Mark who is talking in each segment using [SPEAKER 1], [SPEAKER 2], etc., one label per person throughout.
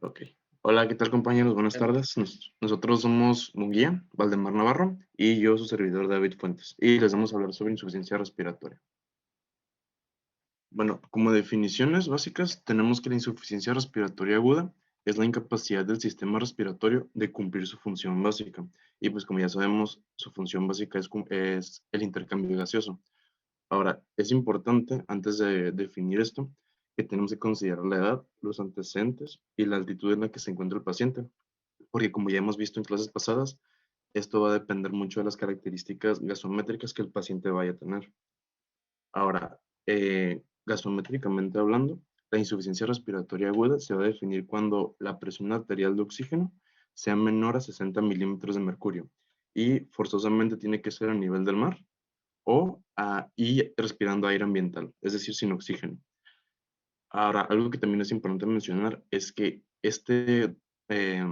[SPEAKER 1] Ok. Hola, ¿qué tal compañeros? Buenas tardes. Nosotros somos Munguía, Valdemar Navarro, y yo, su servidor David Fuentes, y les vamos a hablar sobre insuficiencia respiratoria. Bueno, como definiciones básicas, tenemos que la insuficiencia respiratoria aguda es la incapacidad del sistema respiratorio de cumplir su función básica. Y pues como ya sabemos, su función básica es el intercambio gaseoso. Ahora, es importante, antes de definir esto, que tenemos que considerar la edad, los antecedentes y la altitud en la que se encuentra el paciente, porque como ya hemos visto en clases pasadas, esto va a depender mucho de las características gasométricas que el paciente vaya a tener. Ahora, gasométricamente hablando, la insuficiencia respiratoria aguda se va a definir cuando la presión arterial de oxígeno sea menor a 60 milímetros de mercurio y forzosamente tiene que ser a nivel del mar y respirando aire ambiental, es decir, sin oxígeno. Ahora, algo que también es importante mencionar es que eh,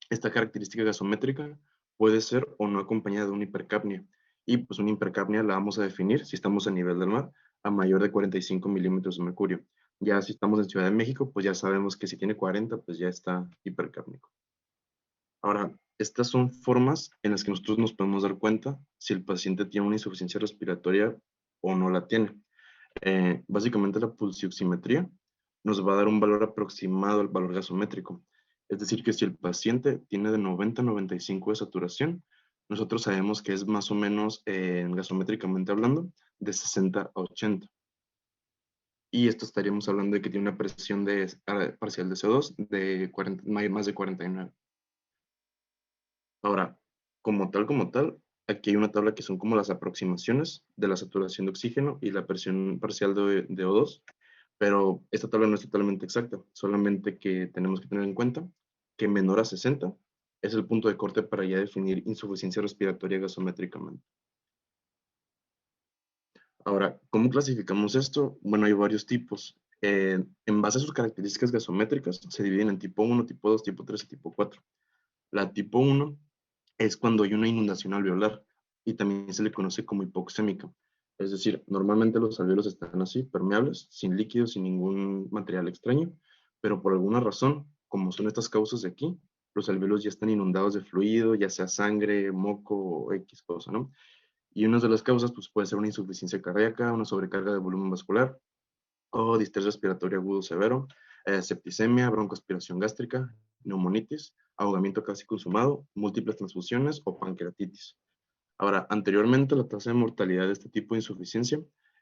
[SPEAKER 1] esta característica gasométrica puede ser o no acompañada de una hipercapnia. Y pues una hipercapnia la vamos a definir si estamos a nivel del mar a mayor de 45 milímetros de mercurio. Ya si estamos en Ciudad de México, pues ya sabemos que si tiene 40, pues ya está hipercápnico. Ahora, estas son formas en las que nosotros nos podemos dar cuenta si el paciente tiene una insuficiencia respiratoria o no la tiene. Básicamente la pulsioximetría nos va a dar un valor aproximado al valor gasométrico. Es decir, que si el paciente tiene de 90 a 95 de saturación, nosotros sabemos que es más o menos, gasométricamente hablando, de 60 a 80. Y esto estaríamos hablando de que tiene una presión parcial de CO2 de 40, más de 49. Ahora, como tal, aquí hay una tabla que son como las aproximaciones de la saturación de oxígeno y la presión parcial de O2, pero esta tabla no es totalmente exacta, solamente que tenemos que tener en cuenta que menor a 60 es el punto de corte para ya definir insuficiencia respiratoria gasométricamente. Ahora, ¿cómo clasificamos esto? Bueno, hay varios tipos. En base a sus características gasométricas, se dividen en tipo 1, tipo 2, tipo 3 y tipo 4. La tipo 1 es cuando hay una inundación alveolar y también se le conoce como hipoxémica. Es decir, normalmente los alvéolos están así, permeables, sin líquidos, sin ningún material extraño, pero por alguna razón, como son estas causas de aquí, los alvéolos ya están inundados de fluido, ya sea sangre, moco o X cosa, ¿no? Y una de las causas pues, puede ser una insuficiencia cardíaca, una sobrecarga de volumen vascular o distrés respiratorio agudo severo, septicemia, broncoaspiración gástrica, neumonitis, ahogamiento casi consumado, múltiples transfusiones o pancreatitis. Ahora, anteriormente la tasa de mortalidad de este tipo de insuficiencia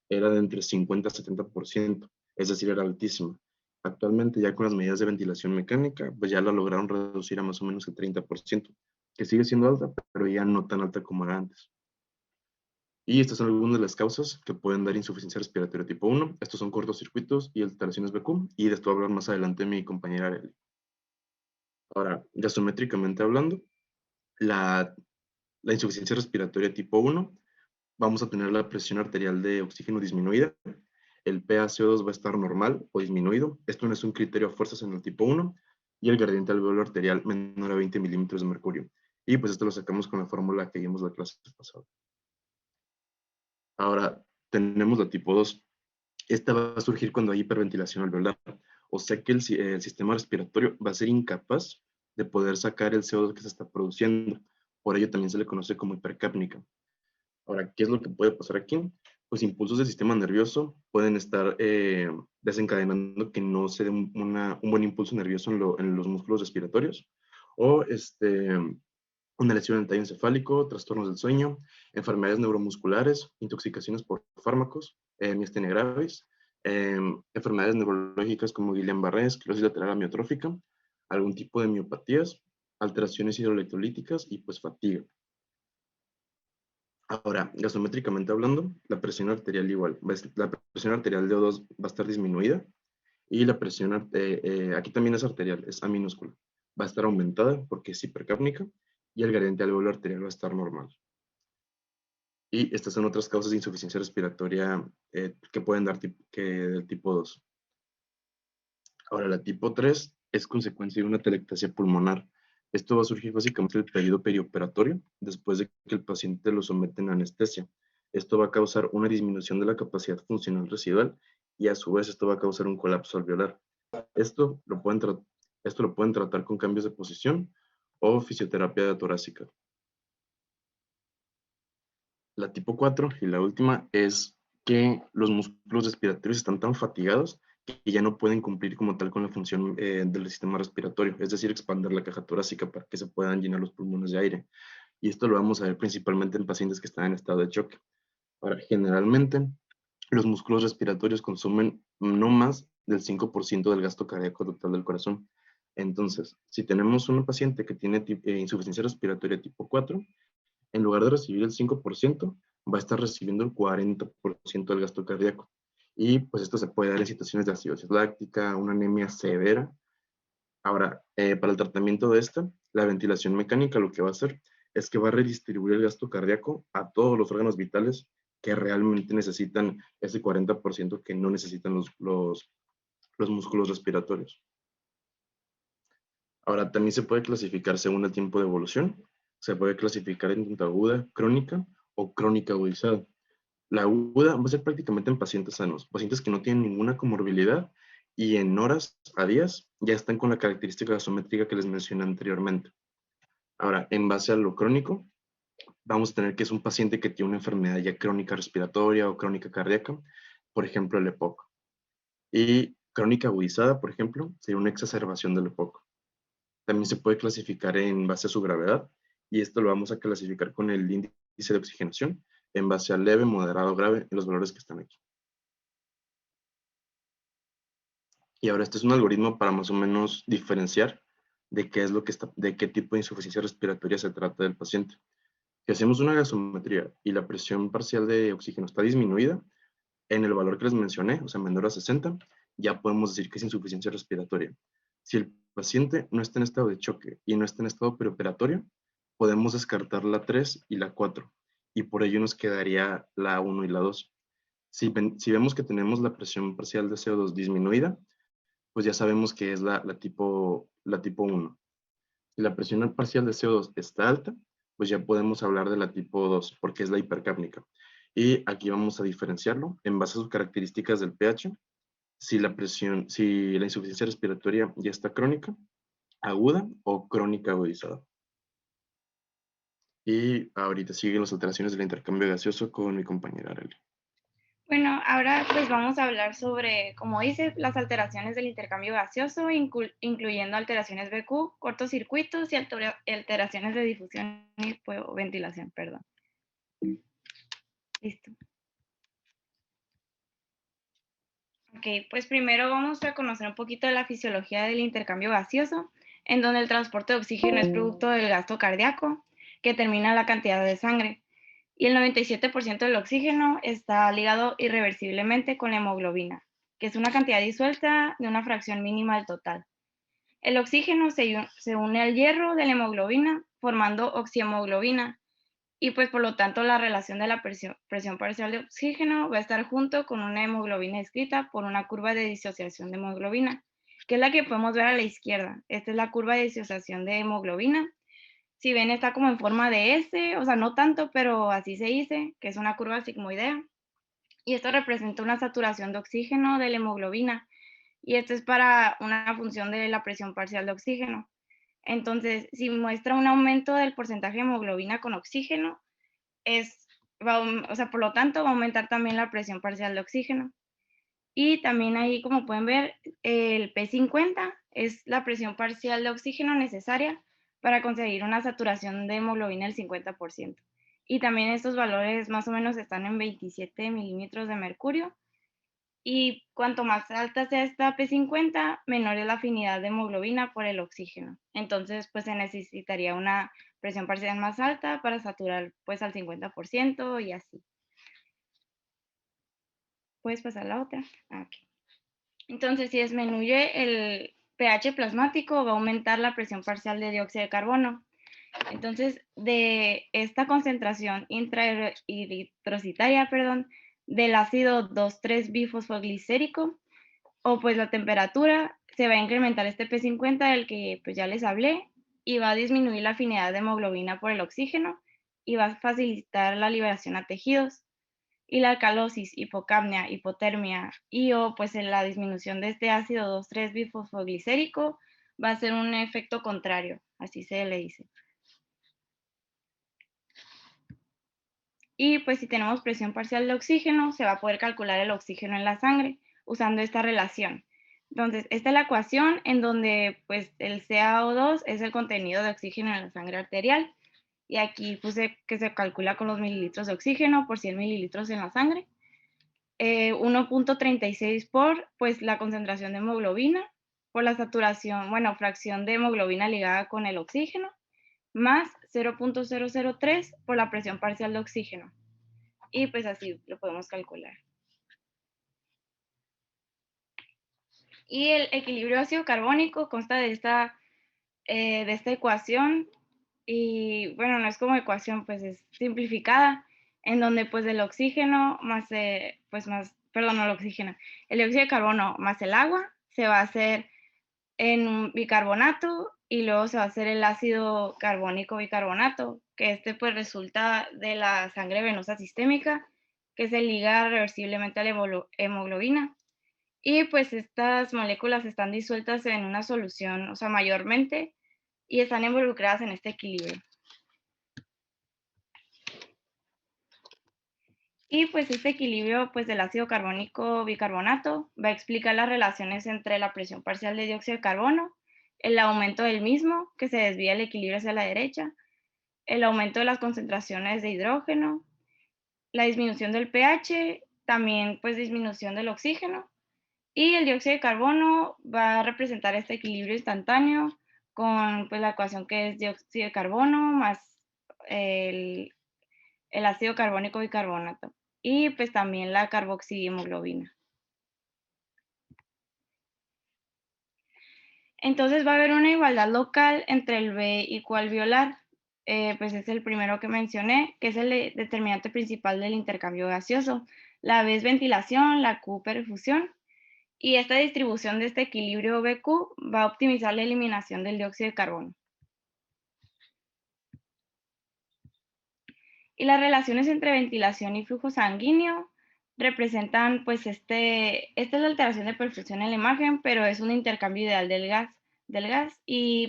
[SPEAKER 1] era de entre 50 a 70%, es decir, era altísima. Actualmente ya con las medidas de ventilación mecánica, pues ya la lograron reducir a más o menos el 30%, que sigue siendo alta, pero ya no tan alta como era antes. Y estas son algunas de las causas que pueden dar insuficiencia respiratoria tipo 1. Estos son cortocircuitos y alteraciones BQ, y de esto va a hablar más adelante mi compañera Arely. Ahora, gasométricamente hablando, la, la insuficiencia respiratoria tipo 1, vamos a tener la presión arterial de oxígeno disminuida, el PaCO2 va a estar normal o disminuido, esto no es un criterio a fuerzas en el tipo 1, y el gradiente alveolar arterial menor a 20 milímetros de mercurio. Y pues esto lo sacamos con la fórmula que vimos la clase pasada. Ahora, tenemos la tipo 2. Esta va a surgir cuando hay hiperventilación alveolar, o sea que el sistema respiratorio va a ser incapaz de poder sacar el CO2 que se está produciendo. Por ello también se le conoce como hipercápnica. Ahora, ¿qué es lo que puede pasar aquí? Pues impulsos del sistema nervioso pueden estar desencadenando que no se dé un buen impulso nervioso en los músculos respiratorios, o una lesión en el tallo encefálico, trastornos del sueño, enfermedades neuromusculares, intoxicaciones por fármacos, miastenia gravis, enfermedades neurológicas como Guillain-Barré, esclerosis lateral amiotrófica, algún tipo de miopatías, alteraciones hidroelectrolíticas y pues fatiga. Ahora, gasométricamente hablando, la presión arterial igual, la presión arterial de O2 va a estar disminuida y la presión, aquí también es arterial, es A minúscula, va a estar aumentada porque es hipercápnica y el gradiente alveolar arterial va a estar normal. Y estas son otras causas de insuficiencia respiratoria que pueden dar del tipo 2. Ahora, la tipo 3 es consecuencia de una telectasia pulmonar. Esto va a surgir básicamente en el periodo perioperatorio, después de que el paciente lo someten a anestesia. Esto va a causar una disminución de la capacidad funcional residual y a su vez esto va a causar un colapso alveolar. Esto lo pueden Esto lo pueden tratar con cambios de posición o fisioterapia torácica. La tipo 4 y la última es que los músculos respiratorios están tan fatigados que ya no pueden cumplir como tal con la función del sistema respiratorio, es decir, expandir la caja torácica para que se puedan llenar los pulmones de aire. Y esto lo vamos a ver principalmente en pacientes que están en estado de choque. Ahora, generalmente, los músculos respiratorios consumen no más del 5% del gasto cardíaco total del corazón. Entonces, si tenemos una paciente que tiene insuficiencia respiratoria tipo 4, en lugar de recibir el 5%, va a estar recibiendo el 40% del gasto cardíaco. Y pues esto se puede dar en situaciones de acidosis láctica, una anemia severa. Ahora, para el tratamiento de esta, la ventilación mecánica lo que va a hacer es que va a redistribuir el gasto cardíaco a todos los órganos vitales que realmente necesitan ese 40% que no necesitan los músculos respiratorios. Ahora, también se puede clasificar según el tiempo de evolución. Se puede clasificar en aguda, crónica o crónica agudizada. La aguda va a ser prácticamente en pacientes sanos, pacientes que no tienen ninguna comorbilidad y en horas a días ya están con la característica gasométrica que les mencioné anteriormente. Ahora, en base a lo crónico, vamos a tener que es un paciente que tiene una enfermedad ya crónica respiratoria o crónica cardíaca, por ejemplo, el EPOC. Y crónica agudizada, por ejemplo, sería una exacerbación del EPOC. También se puede clasificar en base a su gravedad, y esto lo vamos a clasificar con el índice de oxigenación en base a leve, moderado, grave, en los valores que están aquí. Y ahora este es un algoritmo para más o menos diferenciar de qué es lo que está, de qué tipo de insuficiencia respiratoria se trata del paciente. Si hacemos una gasometría y la presión parcial de oxígeno está disminuida en el valor que les mencioné, o sea, menor a 60, ya podemos decir que es insuficiencia respiratoria. Si el paciente no está en estado de choque y no está en estado preoperatorio, podemos descartar la 3 y la 4, y por ello nos quedaría la 1 y la 2. Si vemos que tenemos la presión parcial de CO2 disminuida, pues ya sabemos que es la tipo 1. Si la presión parcial de CO2 está alta, pues ya podemos hablar de la tipo 2, porque es la hipercápnica. Y aquí vamos a diferenciarlo en base a sus características del pH, si la insuficiencia respiratoria ya está crónica, aguda o crónica agudizada. Y ahorita siguen las alteraciones del intercambio gaseoso con mi compañera Arely.
[SPEAKER 2] Bueno, ahora pues vamos a hablar sobre, como dice, las alteraciones del intercambio gaseoso, incluyendo alteraciones BQ, cortocircuitos y alteraciones de difusión y pues, ventilación, perdón. Listo. Ok, pues primero vamos a conocer un poquito de la fisiología del intercambio gaseoso, en donde el transporte de oxígeno es producto del gasto cardíaco, que determina la cantidad de sangre, y el 97% del oxígeno está ligado irreversiblemente con la hemoglobina, que es una cantidad disuelta de una fracción mínima del total. El oxígeno se une al hierro de la hemoglobina, formando oxihemoglobina, y pues por lo tanto la relación de la presión parcial de oxígeno va a estar junto con una hemoglobina escrita por una curva de disociación de hemoglobina, que es la que podemos ver a la izquierda. Esta es la curva de disociación de hemoglobina. Si ven, está como en forma de S, o sea, no tanto, pero así se dice, que es una curva sigmoidea. Y esto representa una saturación de oxígeno de la hemoglobina. Y esto es para una función de la presión parcial de oxígeno. Entonces, si muestra un aumento del porcentaje de hemoglobina con oxígeno, o sea, por lo tanto, va a aumentar también la presión parcial de oxígeno. Y también ahí, como pueden ver, el P50 es la presión parcial de oxígeno necesaria para conseguir una saturación de hemoglobina del 50%. Y también estos valores más o menos están en 27 milímetros de mercurio. Y cuanto más alta sea esta P50, menor es la afinidad de hemoglobina por el oxígeno. Entonces, pues se necesitaría una presión parcial más alta para saturar pues al 50% y así. Puedes pasar la otra. Aquí. Entonces, si disminuye el pH plasmático, va a aumentar la presión parcial de dióxido de carbono. Entonces, de esta concentración intraeritrocitaria, del ácido 2,3-bifosfoglicérico, o pues la temperatura, se va a incrementar este P50 del que pues ya les hablé, y va a disminuir la afinidad de hemoglobina por el oxígeno, y va a facilitar la liberación a tejidos. Y la alcalosis, hipocapnia, hipotermia y o pues en la disminución de este ácido 2,3-bifosfoglicérico va a ser un efecto contrario, así se le dice. Y pues si tenemos presión parcial de oxígeno, se va a poder calcular el oxígeno en la sangre usando esta relación. Entonces, esta es la ecuación en donde pues el CaO2 es el contenido de oxígeno en la sangre arterial. Y aquí puse que se calcula con los mililitros de oxígeno por 100 mililitros en la sangre. 1.36 por pues la concentración de hemoglobina, por la saturación, bueno, fracción de hemoglobina ligada con el oxígeno, más 0.003 por la presión parcial de oxígeno. Y pues así lo podemos calcular. Y el equilibrio ácido carbónico consta de esta ecuación, y bueno, no es como ecuación, pues es simplificada, en donde pues el oxígeno más, perdón, no el oxígeno, el dióxido de carbono más el agua se va a hacer en un bicarbonato y luego se va a hacer el ácido carbónico bicarbonato, que este pues resulta de la sangre venosa sistémica, que se liga reversiblemente a la hemoglobina. Y pues estas moléculas están disueltas en una solución, o sea, mayormente, y están involucradas en este equilibrio. Y pues este equilibrio pues del ácido carbónico bicarbonato va a explicar las relaciones entre la presión parcial de dióxido de carbono, el aumento del mismo, que se desvía el equilibrio hacia la derecha, el aumento de las concentraciones de hidrógeno, la disminución del pH, también pues disminución del oxígeno, y el dióxido de carbono va a representar este equilibrio instantáneo con pues, la ecuación que es dióxido de carbono más el, el ácido carbónico bicarbonato y pues también la carboxihemoglobina. Entonces va a haber una igualdad local entre el B igual alveolar, pues es el primero que mencioné, que es el determinante principal del intercambio gaseoso. La B es ventilación, la Q perfusión, y esta distribución de este equilibrio BQ va a optimizar la eliminación del dióxido de carbono. Y las relaciones entre ventilación y flujo sanguíneo representan, pues, esta es la alteración de perfusión en la imagen, pero es un intercambio ideal del gas,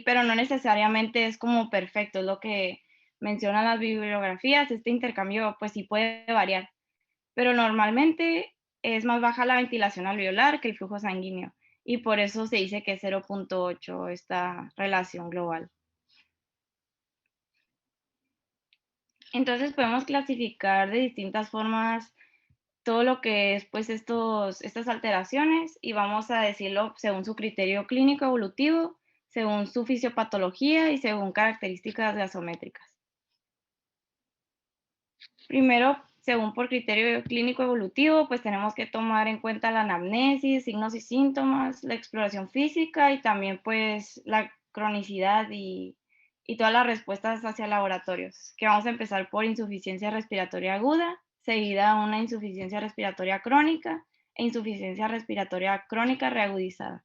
[SPEAKER 2] pero no necesariamente es como perfecto, es lo que mencionan las bibliografías. Este intercambio, pues, sí puede variar, pero normalmente es más baja la ventilación alveolar que el flujo sanguíneo, y por eso se dice que es 0.8 esta relación global. Entonces podemos clasificar de distintas formas todo lo que es pues estas alteraciones y vamos a decirlo según su criterio clínico evolutivo, según su fisiopatología y según características gasométricas. Primero, según por criterio clínico evolutivo, pues tenemos que tomar en cuenta la anamnesis, signos y síntomas, la exploración física y también pues la cronicidad y todas las respuestas hacia laboratorios, que vamos a empezar por insuficiencia respiratoria aguda, seguida a una insuficiencia respiratoria crónica e insuficiencia respiratoria crónica reagudizada.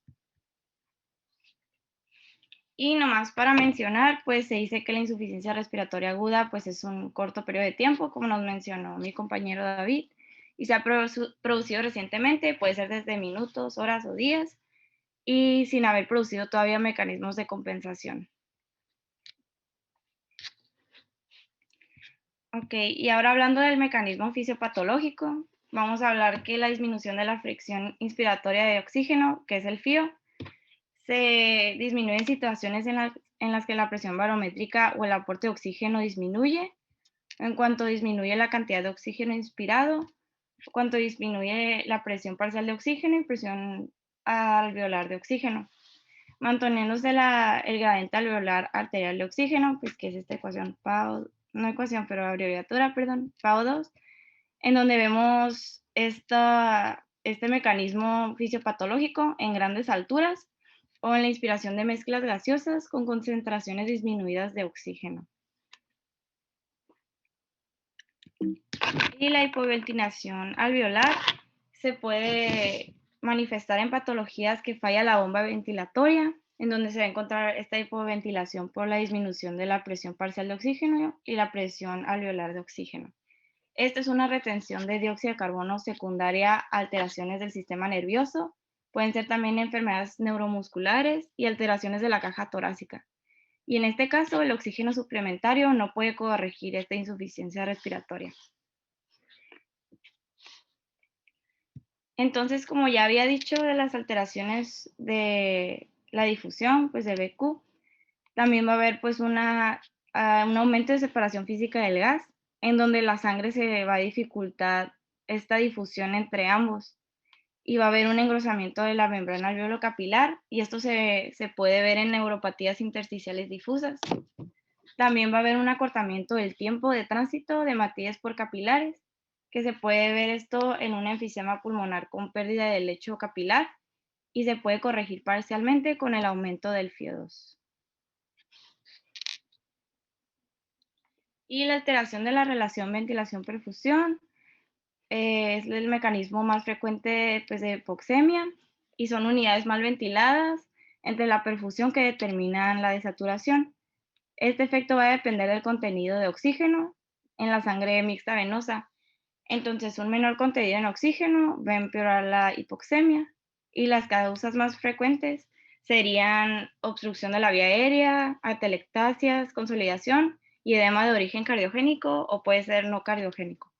[SPEAKER 2] Y nomás para mencionar, pues se dice que la insuficiencia respiratoria aguda pues es un corto periodo de tiempo, como nos mencionó mi compañero David, y se ha producido recientemente, puede ser desde minutos, horas o días, y sin haber producido todavía mecanismos de compensación. Ok, y ahora hablando del mecanismo fisiopatológico, vamos a hablar que la disminución de la fricción inspiratoria de oxígeno, que es el FIO, se disminuye en situaciones en las que la presión barométrica o el aporte de oxígeno disminuye, en cuanto disminuye la cantidad de oxígeno inspirado, cuanto disminuye la presión parcial de oxígeno y presión alveolar de oxígeno, manteniéndose el gradiente alveolar arterial de oxígeno, pues que es esta ecuación PAO, no ecuación, pero abreviatura, perdón, PAO2, en donde vemos este mecanismo fisiopatológico en grandes alturas o en la inspiración de mezclas gaseosas con concentraciones disminuidas de oxígeno. Y la hipoventilación alveolar se puede manifestar en patologías que falla la bomba ventilatoria, en donde se va a encontrar esta hipoventilación por la disminución de la presión parcial de oxígeno y la presión alveolar de oxígeno. Esta es una retención de dióxido de carbono secundaria a alteraciones del sistema nervioso, Pueden ser también enfermedades neuromusculares y alteraciones de la caja torácica. Y en este caso, el oxígeno suplementario no puede corregir esta insuficiencia respiratoria. Entonces, como ya había dicho de las alteraciones de la difusión, pues de BQ, también va a haber pues un aumento de separación física del gas, en donde la sangre se va a dificultar esta difusión entre ambos y va a haber un engrosamiento de la membrana alveolo-capilar y esto se puede ver en neuropatías intersticiales difusas. También va a haber un acortamiento del tiempo de tránsito de hematíes por capilares, que se puede ver esto en un enfisema pulmonar con pérdida del lecho capilar y se puede corregir parcialmente con el aumento del FIO2. Y la alteración de la relación ventilación-perfusión es el mecanismo más frecuente pues, de hipoxemia y son unidades mal ventiladas entre la perfusión que determinan la desaturación. Este efecto va a depender del contenido de oxígeno en la sangre mixta venosa. Entonces, un menor contenido en oxígeno va a empeorar la hipoxemia y las causas más frecuentes serían obstrucción de la vía aérea, atelectasias, consolidación y edema de origen cardiogénico o puede ser no cardiogénico.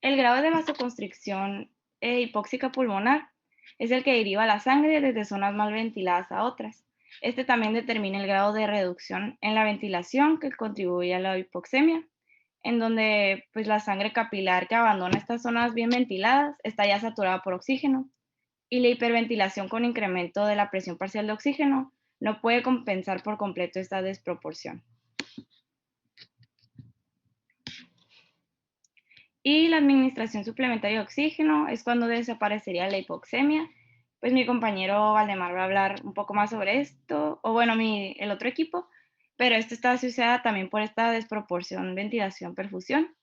[SPEAKER 2] El grado de vasoconstricción hipóxica pulmonar es el que deriva la sangre desde zonas mal ventiladas a otras. Este también determina el grado de reducción en la ventilación que contribuye a la hipoxemia, en donde pues, la sangre capilar que abandona estas zonas bien ventiladas está ya saturada por oxígeno y la hiperventilación con incremento de la presión parcial de oxígeno no puede compensar por completo esta desproporción. Y la administración suplementaria de oxígeno es cuando desaparecería la hipoxemia. Pues mi compañero Valdemar va a hablar un poco más sobre esto, o bueno, el otro equipo, pero esto está asociada también por esta desproporción ventilación-perfusión,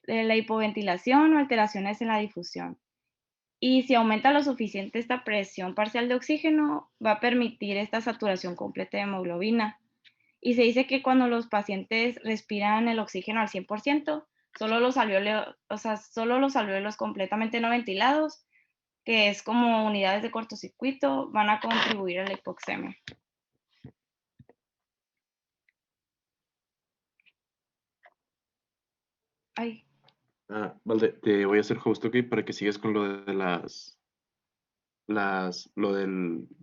[SPEAKER 2] la hipoventilación o alteraciones en la difusión. Y si aumenta lo suficiente esta presión parcial de oxígeno, va a permitir esta saturación completa de hemoglobina. Y se dice que cuando los pacientes respiran el oxígeno al 100%, solo los alvéolos completamente no ventilados, que es como unidades de cortocircuito, van a contribuir a la hipoxemia. Ay.
[SPEAKER 1] Valde, te voy a hacer host, ok, para que sigas con lo de lo de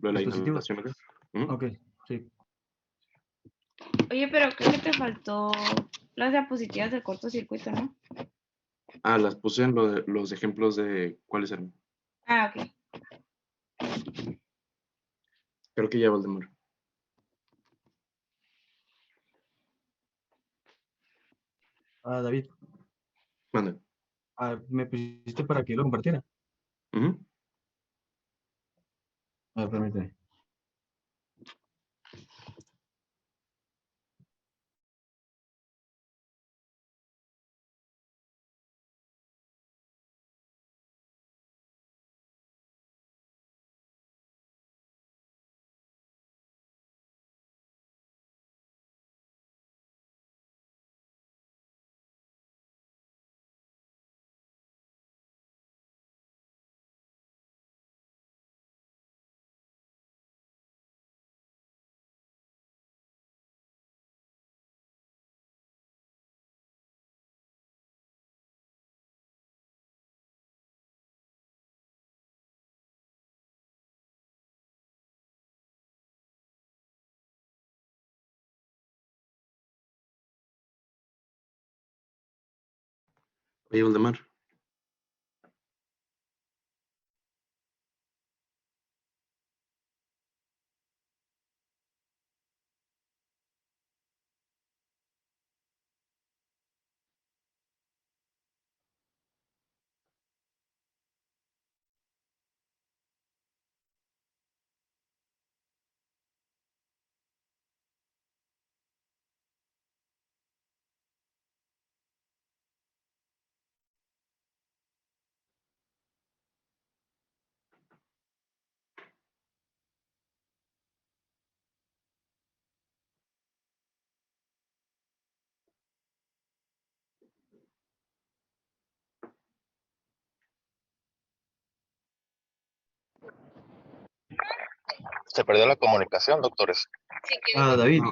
[SPEAKER 1] la
[SPEAKER 3] Dispositivos.
[SPEAKER 1] inhalación, ¿ok? ¿Mm?
[SPEAKER 3] Ok, sí.
[SPEAKER 2] Oye, pero creo que te faltó las diapositivas del cortocircuito, ¿no?
[SPEAKER 1] Las puse en los ejemplos de cuáles eran.
[SPEAKER 2] Ok.
[SPEAKER 1] Creo que ya, Valdemar.
[SPEAKER 3] David,
[SPEAKER 1] Manda.
[SPEAKER 3] me pusiste para que lo compartiera.
[SPEAKER 1] Ujú.
[SPEAKER 3] Permíteme.
[SPEAKER 1] Oye, Valdemar.
[SPEAKER 4] Se perdió la comunicación, doctores.
[SPEAKER 3] David.
[SPEAKER 1] No,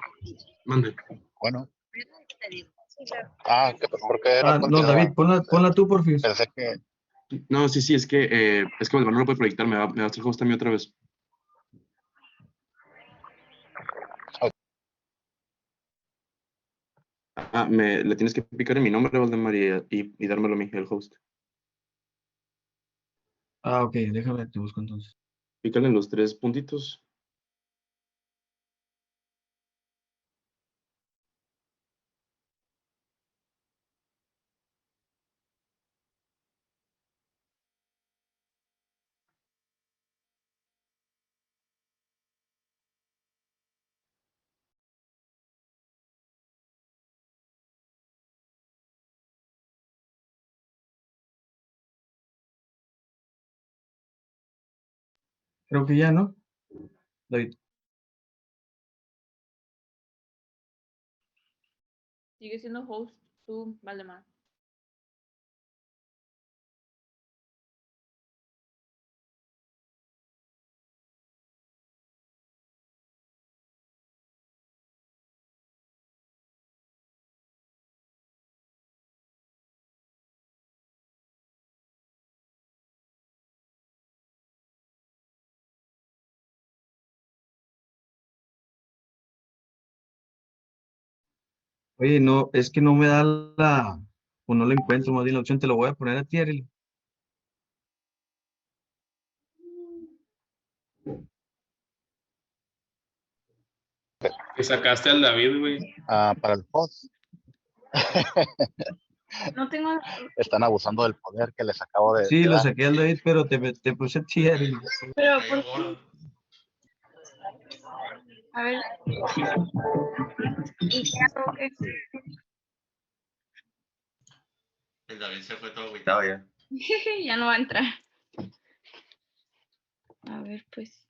[SPEAKER 1] mande.
[SPEAKER 4] Bueno. ¿Por qué no
[SPEAKER 3] No,
[SPEAKER 4] continúa?
[SPEAKER 3] David, ponla tú, por fin.
[SPEAKER 4] Pensé que...
[SPEAKER 1] No, sí, es que Valdemar no lo puede proyectar, me va a hacer host a mí otra vez. Le tienes que picar en mi nombre, Valdemar, y dármelo a mí, el host.
[SPEAKER 3] Ok, déjame, te busco entonces.
[SPEAKER 1] Pícale en los 3 puntitos.
[SPEAKER 3] Creo que ya, ¿no? David.
[SPEAKER 5] Sigue siendo host tú, Valdemar.
[SPEAKER 3] Oye, no, es que no me da o no le encuentro más bien la opción, te lo voy a poner a ti, Arely.
[SPEAKER 6] Que sacaste al David, güey.
[SPEAKER 4] para el host.
[SPEAKER 2] No tengo.
[SPEAKER 4] Están abusando del poder que les acabo de
[SPEAKER 3] Sí, lo
[SPEAKER 4] dar.
[SPEAKER 3] saqué al David, pero te puse a ti, Arely.
[SPEAKER 2] Pero, ¿por qué? A ver. ¿Y qué hago?
[SPEAKER 7] El David se fue todo agüitado ya.
[SPEAKER 2] Ya no va a entrar. A ver, pues.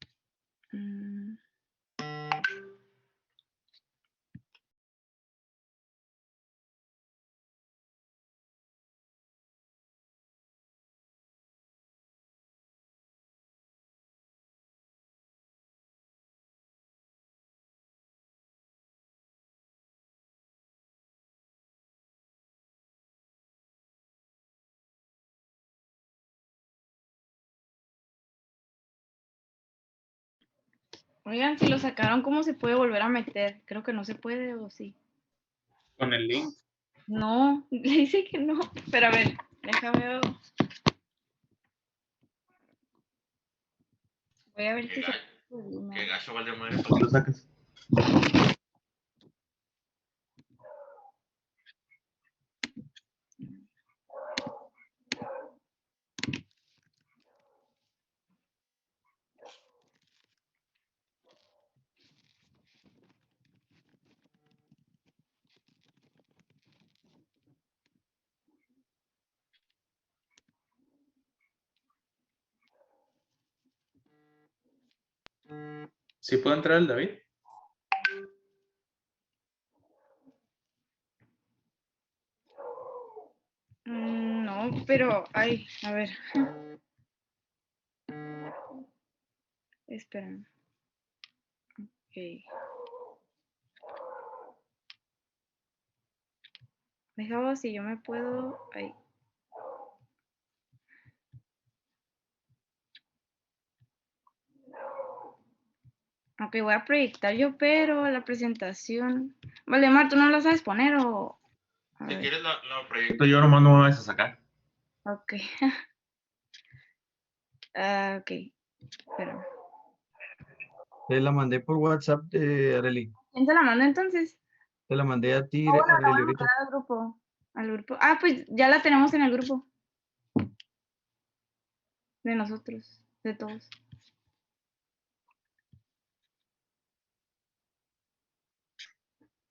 [SPEAKER 2] Oigan, si lo sacaron, ¿cómo se puede volver a meter? Creo que no se puede, ¿o sí?
[SPEAKER 6] Con el link.
[SPEAKER 2] No, le dice que no. Pero a ver, déjame ver. Voy a ver si se puede.
[SPEAKER 7] Que gacho Valdemar, ¿por qué lo sacas?
[SPEAKER 6] ¿Sí puede entrar el David?
[SPEAKER 2] No, pero, ay, a ver. Espera. Ok. Déjame si yo me puedo. Ay. Ok, voy a proyectar yo, pero la presentación. Valdemar, ¿tú no la sabes poner o...? A
[SPEAKER 7] Si
[SPEAKER 2] ver.
[SPEAKER 7] quieres lo proyecto yo, nomás no me vas a sacar.
[SPEAKER 2] Ok. Ok. Espera.
[SPEAKER 3] Te la mandé por WhatsApp de Arely.
[SPEAKER 2] ¿Quién se la manda entonces?
[SPEAKER 3] Te la mandé a ti,
[SPEAKER 2] Bueno, la voy
[SPEAKER 3] Arely,
[SPEAKER 2] a
[SPEAKER 3] ahorita.
[SPEAKER 2] mandar al grupo. Al grupo. Ah, pues ya la tenemos en el grupo. De nosotros. De todos.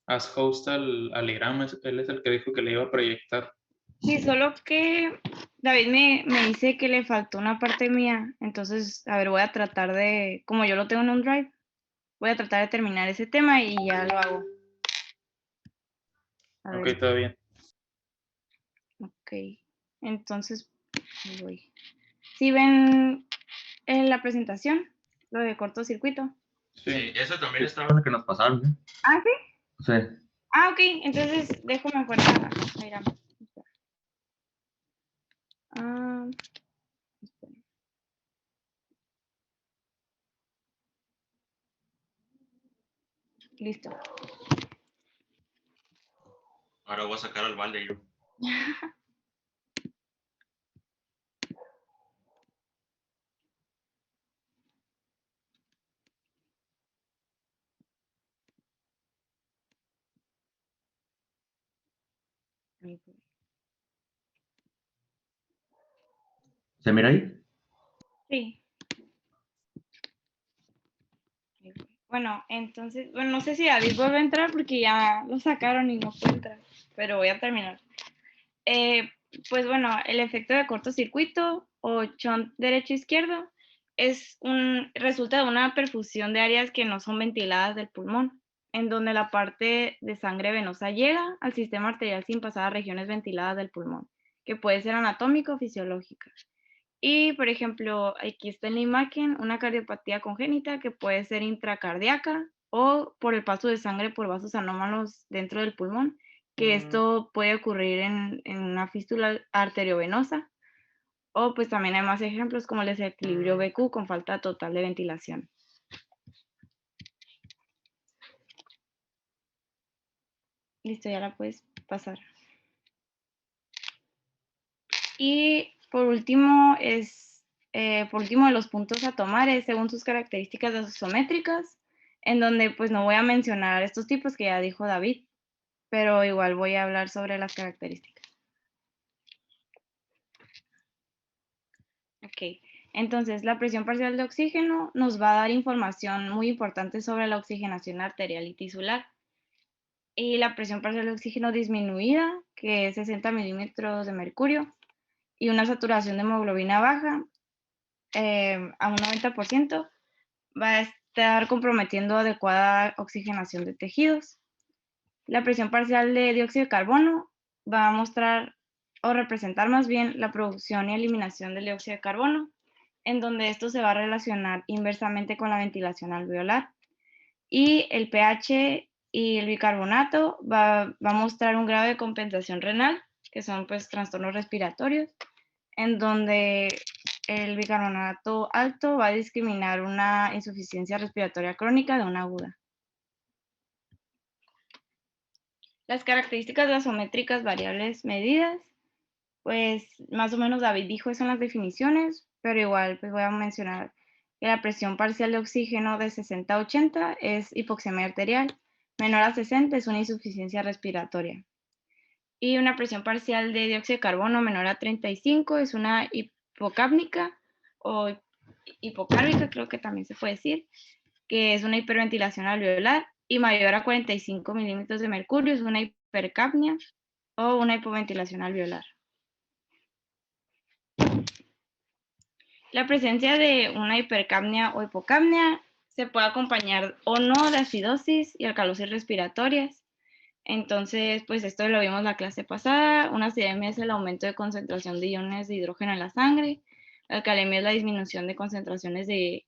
[SPEAKER 6] Haz host al Iram, él es el que dijo que le iba a proyectar.
[SPEAKER 2] Sí, solo que David me dice que le faltó una parte mía. Entonces, a ver, voy a tratar de, como yo lo tengo en un drive, voy a tratar de terminar ese tema y ya lo hago. A
[SPEAKER 6] Ok,
[SPEAKER 2] ver,
[SPEAKER 6] todo bien.
[SPEAKER 2] ok. Entonces, ahí voy. ¿Sí ven en la presentación? Lo de cortocircuito.
[SPEAKER 7] Sí, eso también estaba en lo que nos pasaron, ¿eh?
[SPEAKER 2] Ah, sí.
[SPEAKER 7] Sí.
[SPEAKER 2] Ah, ok. Entonces, déjame fuera. Mira. Ah, listo.
[SPEAKER 7] Ahora voy a sacar al balde yo. ¿Se mira ahí?
[SPEAKER 2] Sí. Bueno, entonces, bueno, no sé si David vuelve a entrar porque ya lo sacaron y no puede entrar, pero voy a terminar. Pues bueno, el efecto de cortocircuito o shunt derecho-izquierdo resulta de una perfusión de áreas que no son ventiladas del pulmón, en donde la parte de sangre venosa llega al sistema arterial sin pasar a regiones ventiladas del pulmón, que puede ser anatómica o fisiológica. Y, por ejemplo, aquí está en la imagen una cardiopatía congénita que puede ser intracardíaca o por el paso de sangre por vasos anómalos dentro del pulmón, que esto puede ocurrir en una fístula arteriovenosa. O pues también hay más ejemplos como el desequilibrio BQ con falta total de ventilación. Listo, ya la puedes pasar. Y por último, de los puntos a tomar es según sus características gasométricas, en donde pues no voy a mencionar estos tipos que ya dijo David, pero igual voy a hablar sobre las características. Ok, entonces la presión parcial de oxígeno nos va a dar información muy importante sobre la oxigenación arterial y tisular. Y la presión parcial de oxígeno disminuida, que es 60 milímetros de mercurio, y una saturación de hemoglobina baja a un 90%, va a estar comprometiendo adecuada oxigenación de tejidos. La presión parcial de dióxido de carbono va a mostrar o representar más bien la producción y eliminación del dióxido de carbono, en donde esto se va a relacionar inversamente con la ventilación alveolar. Y el pH y el bicarbonato va a mostrar un grado de compensación renal, que son pues trastornos respiratorios, en donde el bicarbonato alto va a discriminar una insuficiencia respiratoria crónica de una aguda. Las características gasométricas variables medidas, pues más o menos David dijo eso en las definiciones, pero igual pues voy a mencionar que la presión parcial de oxígeno de 60 a 80 es hipoxemia arterial, menor a 60 es una insuficiencia respiratoria. Y una presión parcial de dióxido de carbono menor a 35 es una hipocápnica o hipocárbica, creo que también se puede decir, que es una hiperventilación alveolar, y mayor a 45 milímetros de mercurio es una hipercapnia o una hipoventilación alveolar. La presencia de una hipercapnia o hipocapnia se puede acompañar o no de acidosis y alcalosis respiratorias. Entonces, pues esto lo vimos la clase pasada. Una acidemia es el aumento de concentración de iones de hidrógeno en la sangre. La alcalemia es la disminución de concentraciones de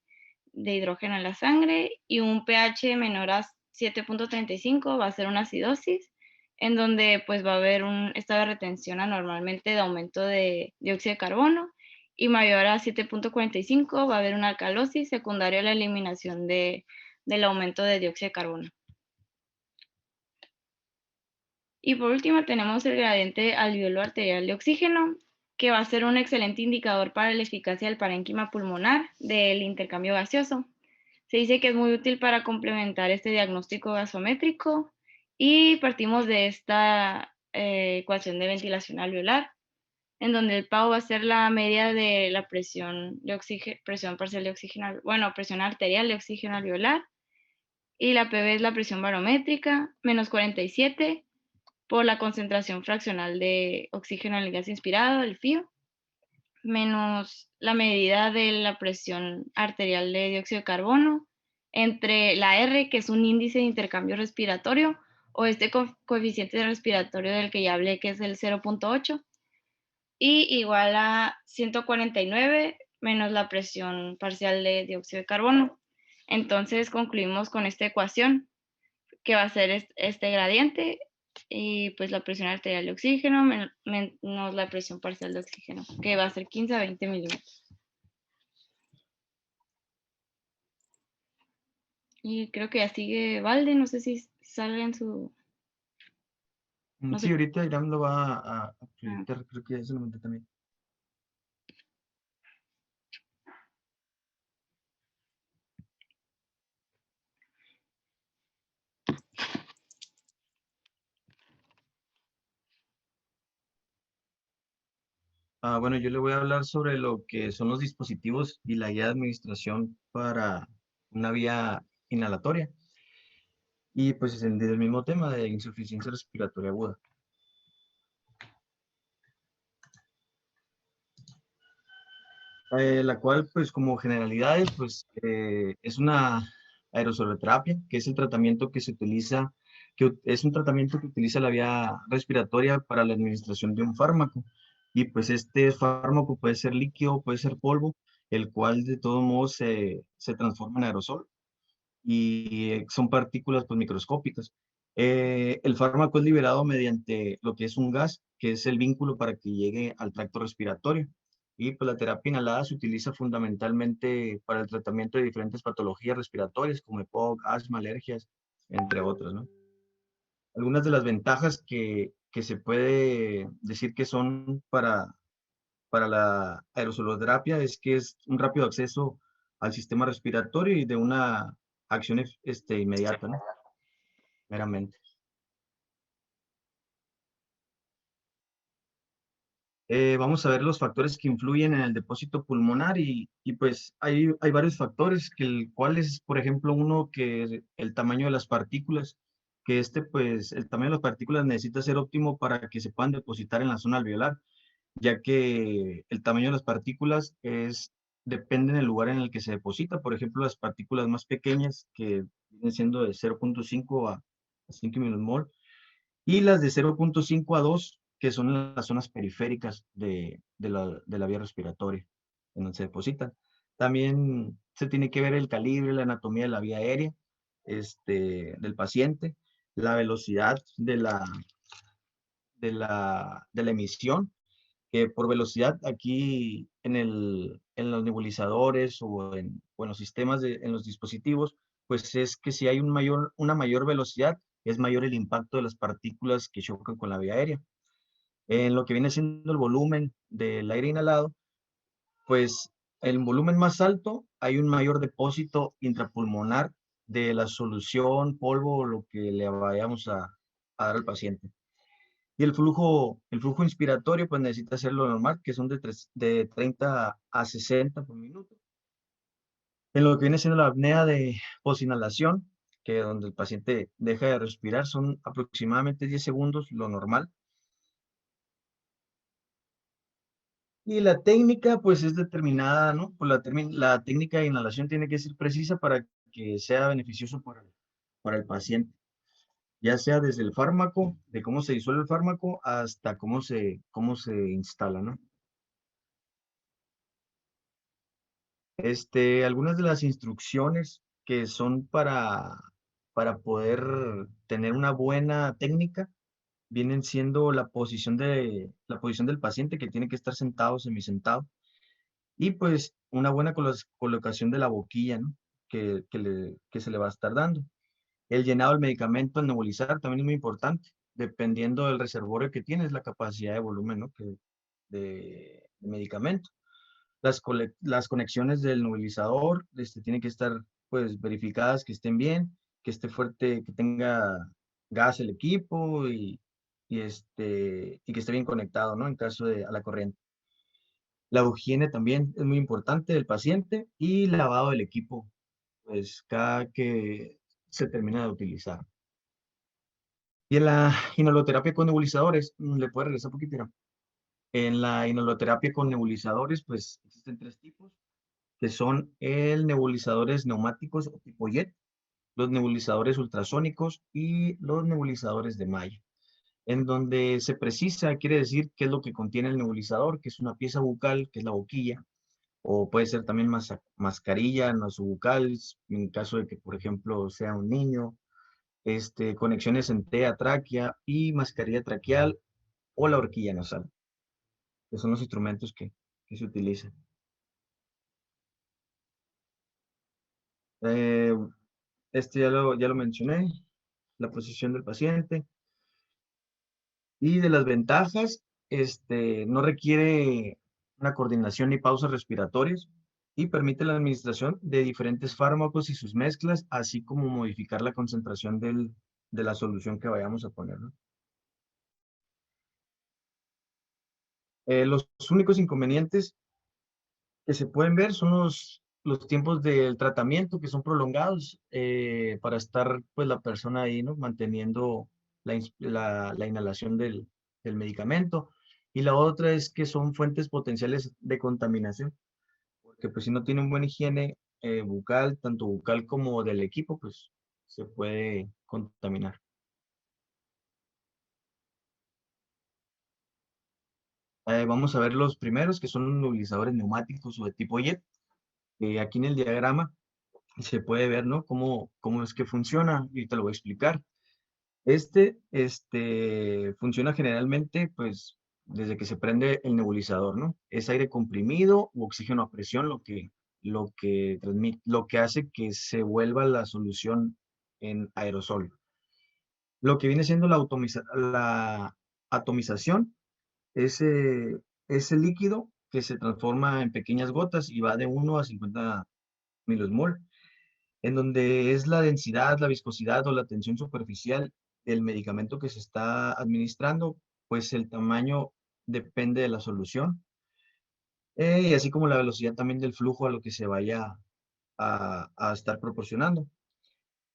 [SPEAKER 2] hidrógeno en la sangre. Y un pH menor a 7.35 va a ser una acidosis, en donde pues va a haber un estado de retención anormalmente de aumento de dióxido de carbono. Y mayor a 7.45 va a haber una alcalosis secundaria a la eliminación del aumento de dióxido de carbono. Y por último tenemos el gradiente alveolo arterial de oxígeno, que va a ser un excelente indicador para la eficacia del parénquima pulmonar del intercambio gaseoso. Se dice que es muy útil para complementar este diagnóstico gasométrico y partimos de esta ecuación de ventilación alveolar, en donde el PAO va a ser la media de la presión parcial de oxígeno, presión arterial de oxígeno alveolar, y la PV es la presión barométrica, menos 47, por la concentración fraccional de oxígeno en el gas inspirado, el FIO, menos la medida de la presión arterial de dióxido de carbono, entre la R, que es un índice de intercambio respiratorio, o este coeficiente respiratorio del que ya hablé, que es el 0.8, y igual a 149 menos la presión parcial de dióxido de carbono. Entonces concluimos con esta ecuación, que va a ser este gradiente, y pues la presión arterial de oxígeno menos la presión parcial de oxígeno, que va a ser 15 a 20 milímetros. Y creo que ya sigue Valde, no sé si salga en su... No
[SPEAKER 3] Sí,
[SPEAKER 2] sé.
[SPEAKER 3] ahorita Irán lo va a proyectar, creo que ya se lo monté también. Bueno, yo le voy a hablar sobre lo que son los dispositivos y la guía de administración para una vía inhalatoria. Y pues es el mismo tema de insuficiencia respiratoria aguda. La cual, pues como generalidades, pues es una aerosoloterapia, que es el tratamiento que se utiliza, es un tratamiento que utiliza la vía respiratoria para la administración de un fármaco. Y pues este fármaco puede ser líquido, puede ser polvo, el cual de todos modos se transforma en aerosol y son partículas pues microscópicas. El fármaco es liberado mediante lo que es un gas, que es el vínculo para que llegue al tracto respiratorio. Y pues la terapia inhalada se utiliza fundamentalmente para el tratamiento de diferentes patologías respiratorias como EPOC, asma, alergias, entre otras, ¿no? Algunas de las ventajas que se puede decir que son para la aerosoloterapia es que es un rápido acceso al sistema respiratorio y de una acción inmediata, ¿no? Meramente. Vamos a ver los factores que influyen en el depósito pulmonar y pues hay varios factores, que el cual es, por ejemplo, uno que es el tamaño de las partículas, que pues el tamaño de las partículas necesita ser óptimo para que se puedan depositar en la zona alveolar, ya que el tamaño de las partículas depende del lugar en el que se deposita. Por ejemplo, las partículas más pequeñas, que vienen siendo de 0.5 a 5 mol, y las de 0.5 a 2, que son las zonas periféricas de la vía respiratoria, en donde se depositan. También se tiene que ver el calibre, la anatomía de la vía aérea del paciente, la velocidad de la emisión, que por velocidad aquí en los nebulizadores o en los sistemas, en los dispositivos, pues es que si hay una mayor velocidad, es mayor el impacto de las partículas que chocan con la vía aérea. En lo que viene siendo el volumen del aire inhalado, pues el volumen más alto hay un mayor depósito intrapulmonar de la solución, polvo o lo que le vayamos a dar al paciente. Y el flujo inspiratorio, pues necesita ser lo normal, que son de 30 a 60 por minuto. En lo que viene siendo la apnea de posinhalación, que donde el paciente deja de respirar, son aproximadamente 10 segundos, lo normal. Y la técnica, pues es determinada, ¿no? Pues la técnica de inhalación tiene que ser precisa para que sea beneficioso para el paciente, ya sea desde el fármaco, de cómo se disuelve el fármaco, hasta cómo se instala, ¿no? Algunas de las instrucciones que son para poder tener una buena técnica vienen siendo la posición del paciente, que tiene que estar sentado, semisentado, y pues una buena colocación de la boquilla, ¿no? Que se le va a estar dando. El llenado del medicamento al nebulizar también es muy importante, dependiendo del reservorio que tienes, la capacidad de volumen, ¿no? De medicamento. Las conexiones del nebulizador tienen que estar pues verificadas, que estén bien, que esté fuerte, que tenga gas el equipo y que esté bien conectado, ¿no? En caso a la corriente. La higiene también es muy importante del paciente y lavado del equipo, pues cada que se termina de utilizar. Y en la inhaloterapia con nebulizadores, ¿le puede regresar un poquito? En la inhaloterapia con nebulizadores, pues existen 3 tipos, que son el nebulizadores neumáticos o tipo jet, los nebulizadores ultrasónicos y los nebulizadores de malla. En donde se precisa, quiere decir qué es lo que contiene el nebulizador, que es una pieza bucal, que es la boquilla, o puede ser también mascarilla nasobucales, en caso de que, por ejemplo, sea un niño, conexiones en TEA, tráquea y mascarilla traqueal o la horquilla nasal, que son los instrumentos que se utilizan. Eh, ya lo mencioné, la posición del paciente. Y de las ventajas, no requiere una coordinación ni pausas respiratorias y permite la administración de diferentes fármacos y sus mezclas, así como modificar la concentración de la solución que vayamos a poner, ¿no? Los únicos inconvenientes que se pueden ver son los tiempos del tratamiento que son prolongados para estar pues la persona ahí, ¿no? Manteniendo la inhalación del medicamento. Y la otra es que son fuentes potenciales de contaminación, porque pues si no tiene un buen higiene bucal, tanto bucal como del equipo, pues se puede contaminar. Vamos a ver los primeros, que son los nebulizadores neumáticos o de tipo JET. Aquí en el diagrama se puede ver, ¿no? Cómo es que funciona, y te lo voy a explicar. Funciona generalmente, pues, desde que se prende el nebulizador, ¿no? Es aire comprimido u oxígeno a presión lo que hace que se vuelva la solución en aerosol. Lo que viene siendo la atomización, ese, ese líquido que se transforma en pequeñas gotas y va de 1 a 50 milosmol, en donde es la densidad, la viscosidad o la tensión superficial del medicamento que se está administrando, pues el tamaño depende de la solución, y así como la velocidad también del flujo a lo que se vaya a estar proporcionando.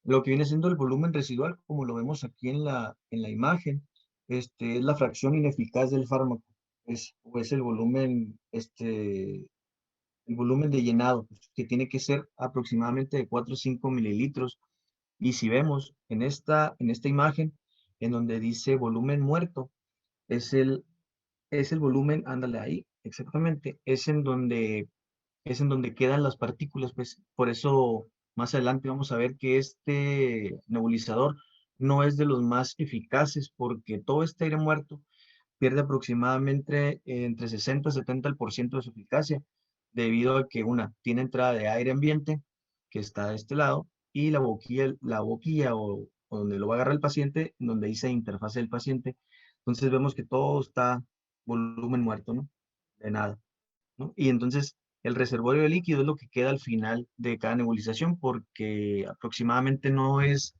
[SPEAKER 3] Lo que viene siendo el volumen residual, como lo vemos aquí en la imagen, es la fracción ineficaz del fármaco, o es el volumen de llenado, pues, que tiene que ser aproximadamente de 4 o 5 mililitros. Y si vemos en esta imagen, en donde dice volumen muerto, es el volumen, ándale ahí, exactamente, es en donde quedan las partículas, pues por eso más adelante vamos a ver que este nebulizador no es de los más eficaces, porque todo este aire muerto pierde aproximadamente entre 60 y 70% de su eficacia, debido a que tiene entrada de aire ambiente, que está de este lado, y la boquilla o donde lo va a agarrar el paciente, donde dice interfase del paciente. Entonces vemos que todo está volumen muerto, ¿no? De nada, ¿no? Y entonces el reservorio de líquido es lo que queda al final de cada nebulización, porque aproximadamente no es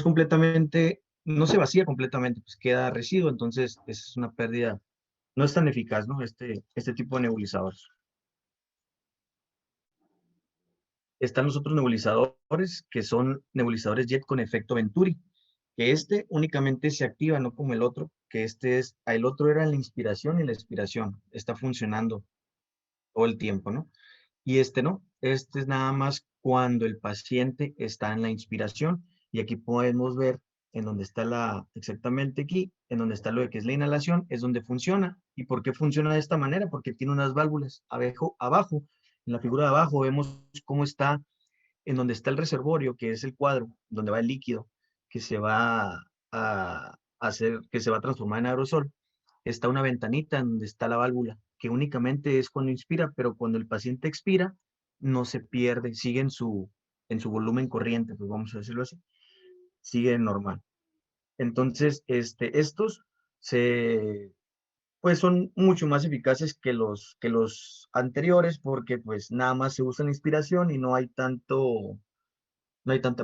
[SPEAKER 3] completamente, no se vacía completamente, pues queda residuo, entonces esa es una pérdida, no es tan eficaz, ¿no? Este tipo de nebulizadores. Están los otros nebulizadores, que son nebulizadores JET con efecto Venturi, que únicamente se activa, no como el otro, que el otro era la inspiración y la expiración, está funcionando todo el tiempo, ¿no? Y no, este es nada más cuando el paciente está en la inspiración, y aquí podemos ver en donde está exactamente aquí, en donde está lo de que es la inhalación, es donde funciona. ¿Y por qué funciona de esta manera? Porque tiene unas válvulas abajo, en la figura de abajo vemos cómo está, en donde está el reservorio, que es el cuadro, donde va el líquido, que se va que se va a transformar en aerosol. Está una ventanita en donde está la válvula, que únicamente es cuando inspira, pero cuando el paciente expira, no se pierde, sigue en su volumen corriente, pues vamos a decirlo así, sigue normal. Entonces, estos pues son mucho más eficaces que los anteriores, porque pues nada más se usa la inspiración y no hay tanta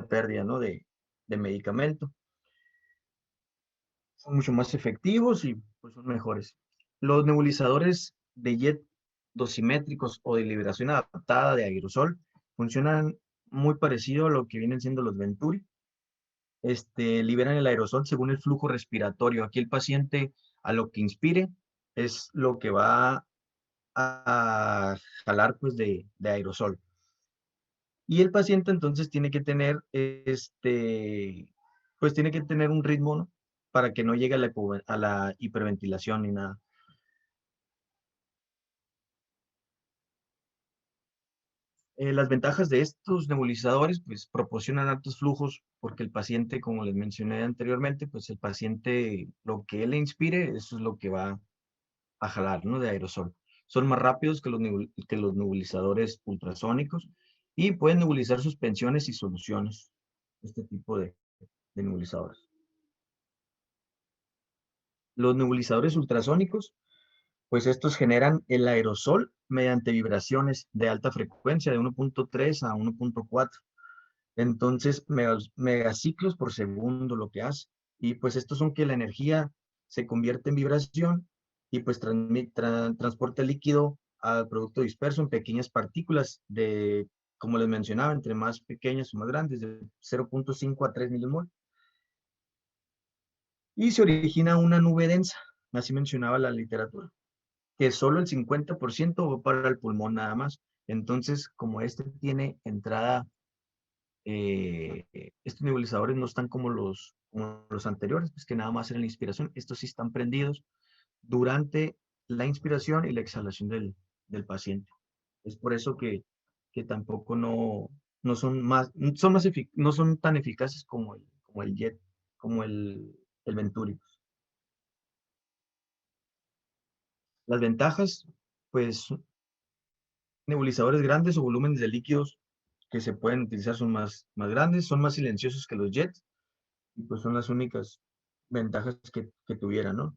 [SPEAKER 3] pérdida, ¿no? de medicamento. Son mucho más efectivos y pues son mejores. Los nebulizadores de jet dosimétricos o de liberación adaptada de aerosol funcionan muy parecido a lo que vienen siendo los Venturi. Liberan el aerosol según el flujo respiratorio. Aquí el paciente, a lo que inspire, es lo que va a jalar pues de aerosol. Y el paciente entonces tiene que tener pues tiene que tener un ritmo, ¿no? Para que no llegue a la hiperventilación ni nada. Las ventajas de estos nebulizadores, pues proporcionan altos flujos porque el paciente, como les mencioné anteriormente, pues el paciente, lo que él le inspire, eso es lo que va a jalar, ¿no? De aerosol. Son más rápidos que los nebulizadores ultrasónicos y pueden nebulizar suspensiones y soluciones, este tipo de nebulizadores. Los nebulizadores ultrasónicos, pues estos generan el aerosol mediante vibraciones de alta frecuencia de 1.3 a 1.4. Entonces, megaciclos por segundo lo que hace. Y pues estos son que la energía se convierte en vibración y pues transporta el líquido al producto disperso en pequeñas partículas de, como les mencionaba, entre más pequeñas o más grandes, de 0.5 a 3 milimol. Y se origina una nube densa, así mencionaba la literatura, que solo el 50% va para el pulmón nada más. Entonces, como este tiene entrada, estos nebulizadores no están como los anteriores, pues que nada más era la inspiración. Estos sí están prendidos durante la inspiración y la exhalación del paciente. Es por eso que tampoco no son más, no son tan eficaces como el jet, como el Venturi. Las ventajas, pues, nebulizadores grandes o volúmenes de líquidos que se pueden utilizar son más grandes, son más silenciosos que los jets, y pues son las únicas ventajas que tuvieran, ¿no?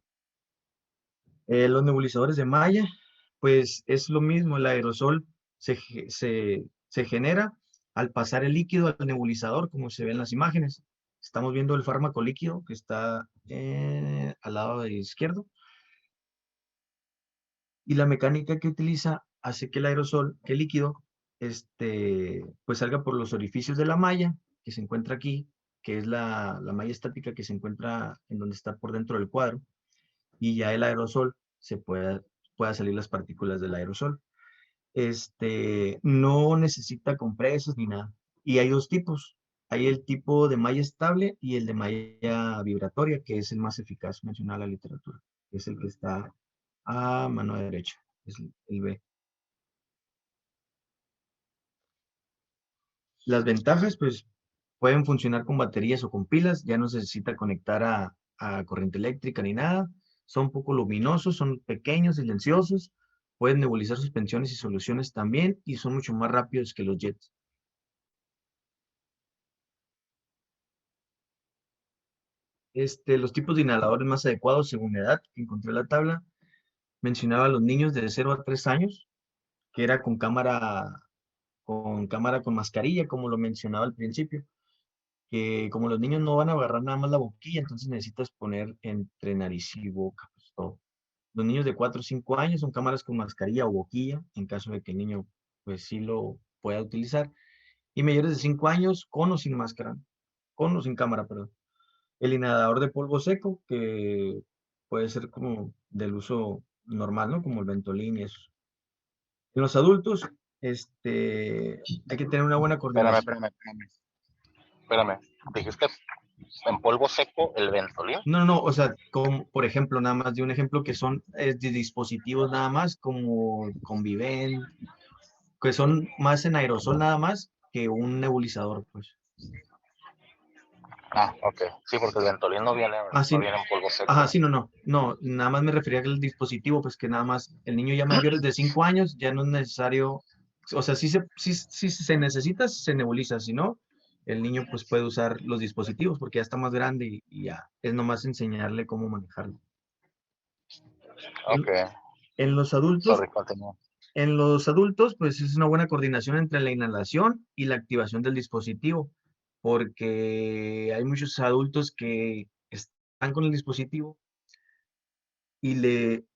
[SPEAKER 3] Los nebulizadores de malla, pues es lo mismo, el aerosol se genera al pasar el líquido al nebulizador, como se ve en las imágenes. Estamos viendo el fármaco líquido que está al lado izquierdo. Y la mecánica que utiliza hace que el aerosol, que el líquido, pues salga por los orificios de la malla, que se encuentra aquí, que es la malla estática que se encuentra en donde está por dentro del cuadro, y ya el aerosol pueda salir las partículas del aerosol. No necesita compresas ni nada. Y hay dos tipos. Hay el tipo de malla estable y el de malla vibratoria, que es el más eficaz, menciona la literatura. Es el que está a mano derecha, es el B. Las ventajas, pues, pueden funcionar con baterías o con pilas, ya no se necesita conectar a corriente eléctrica ni nada. Son poco luminosos, son pequeños, silenciosos, pueden nebulizar suspensiones y soluciones también, y son mucho más rápidos que los jets. Los tipos de inhaladores más adecuados según la edad, que encontré en la tabla, mencionaba a los niños de 0 a 3 años, que era con cámara con mascarilla, como lo mencionaba al principio, que como los niños no van a agarrar nada más la boquilla, entonces necesitas poner entre nariz y boca, pues todo. Los niños de 4 o 5 años son cámaras con mascarilla o boquilla, en caso de que el niño pues sí lo pueda utilizar. Y mayores de 5 años, con o sin máscara, con o sin cámara, perdón. El inhalador de polvo seco, que puede ser como del uso normal, ¿no? Como el Ventolin y eso. En los adultos, hay que tener una buena coordinación.
[SPEAKER 4] Espérame. Dijiste en polvo seco el Ventolin.
[SPEAKER 3] No, o sea, como, por ejemplo, nada más de un ejemplo que son de dispositivos nada más, como Conviven, que son más en aerosol nada más que un nebulizador, pues.
[SPEAKER 4] Ah, ok. Sí, porque el Ventolin no viene
[SPEAKER 3] Sí,
[SPEAKER 4] en polvo seco.
[SPEAKER 3] ajá, sí, no, nada más me refería al dispositivo, pues que nada más el niño ya mayores de 5 años ya no es necesario, o sea, sí se necesita, se nebuliza, si no, el niño pues puede usar los dispositivos porque ya está más grande y ya es nomás enseñarle cómo manejarlo.
[SPEAKER 4] Ok.
[SPEAKER 3] En los adultos,
[SPEAKER 4] Sorry, continúa.
[SPEAKER 3] En los adultos, pues es una buena coordinación entre la inhalación y la activación del dispositivo, porque hay muchos adultos que están con el dispositivo y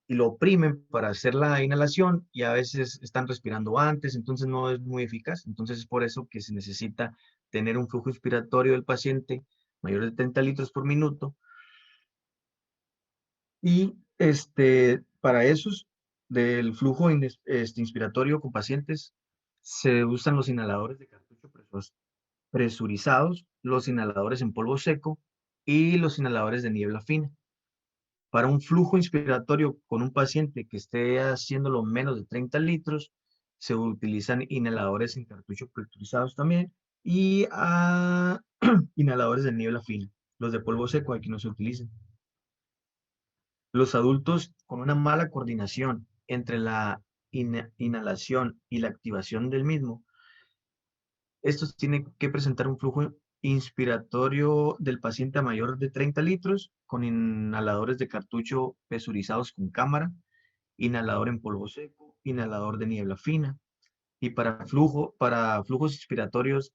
[SPEAKER 3] lo oprimen para hacer la inhalación y a veces están respirando antes, entonces no es muy eficaz. Entonces es por eso que se necesita tener un flujo inspiratorio del paciente mayor de 30 litros por minuto. Y para esos del flujo inspiratorio con pacientes se usan los inhaladores de cartucho presurizados, los inhaladores en polvo seco y los inhaladores de niebla fina. Para un flujo inspiratorio con un paciente que esté haciéndolo menos de 30 litros, se utilizan inhaladores en cartucho presurizados también y inhaladores de niebla fina. Los de polvo seco aquí no se utilizan. Los adultos con una mala coordinación entre la inhalación y la activación del mismo, estos tienen que presentar un flujo inspiratorio del paciente a mayor de 30 litros con inhaladores de cartucho presurizados con cámara, inhalador en polvo seco, inhalador de niebla fina. Y para flujos inspiratorios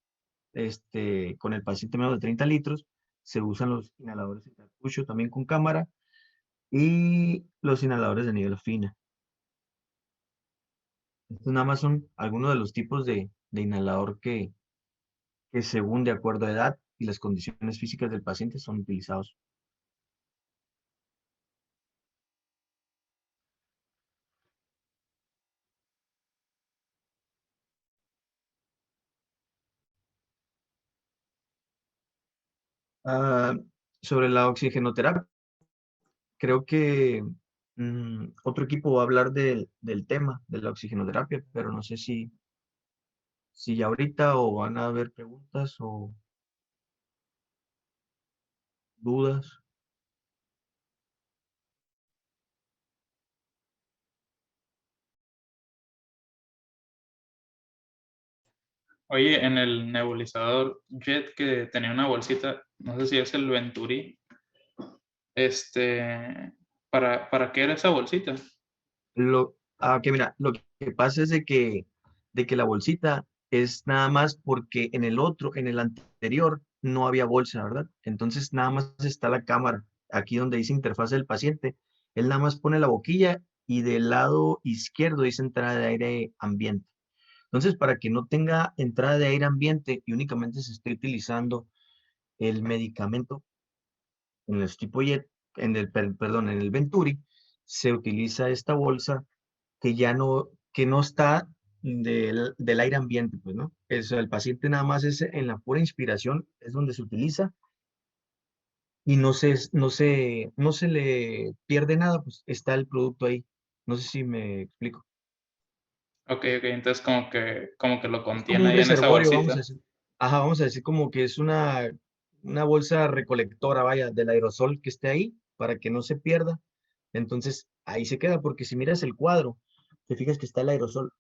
[SPEAKER 3] con el paciente menos de 30 litros, se usan los inhaladores de cartucho también con cámara y los inhaladores de niebla fina. Estos nada más son algunos de los tipos de inhalador que según de acuerdo a edad y las condiciones físicas del paciente son utilizados. Ah, sobre la oxigenoterapia, creo que otro equipo va a hablar del tema de la oxigenoterapia, pero no sé si ya ahorita o van a haber preguntas o dudas.
[SPEAKER 6] Oye, en el nebulizador Jet que tenía una bolsita, no sé si es el Venturi, ¿para qué era esa bolsita?
[SPEAKER 3] Que mira, lo que pasa es de que la bolsita es nada más porque en el anterior, no había bolsa, ¿verdad? Entonces nada más está la cámara, aquí donde dice interfaz del paciente, él nada más pone la boquilla y del lado izquierdo dice entrada de aire ambiente. Entonces, para que no tenga entrada de aire ambiente y únicamente se esté utilizando el medicamento en el tipo Jet, perdón, en el Venturi, se utiliza esta bolsa que no está del aire ambiente, pues, ¿no? El paciente nada más es en la pura inspiración, es donde se utiliza y no se le pierde nada, pues está el producto ahí. No sé si me explico.
[SPEAKER 6] Ok, entonces como que lo
[SPEAKER 3] Es como
[SPEAKER 6] contiene
[SPEAKER 3] un
[SPEAKER 6] ahí en esa
[SPEAKER 3] reservorio, vamos a
[SPEAKER 6] bolsita.
[SPEAKER 3] decir. Ajá, vamos a decir como que es una bolsa recolectora, vaya, del aerosol que esté ahí para que no se pierda. Entonces, ahí se queda, porque si miras el cuadro, te fijas que está el aerosol.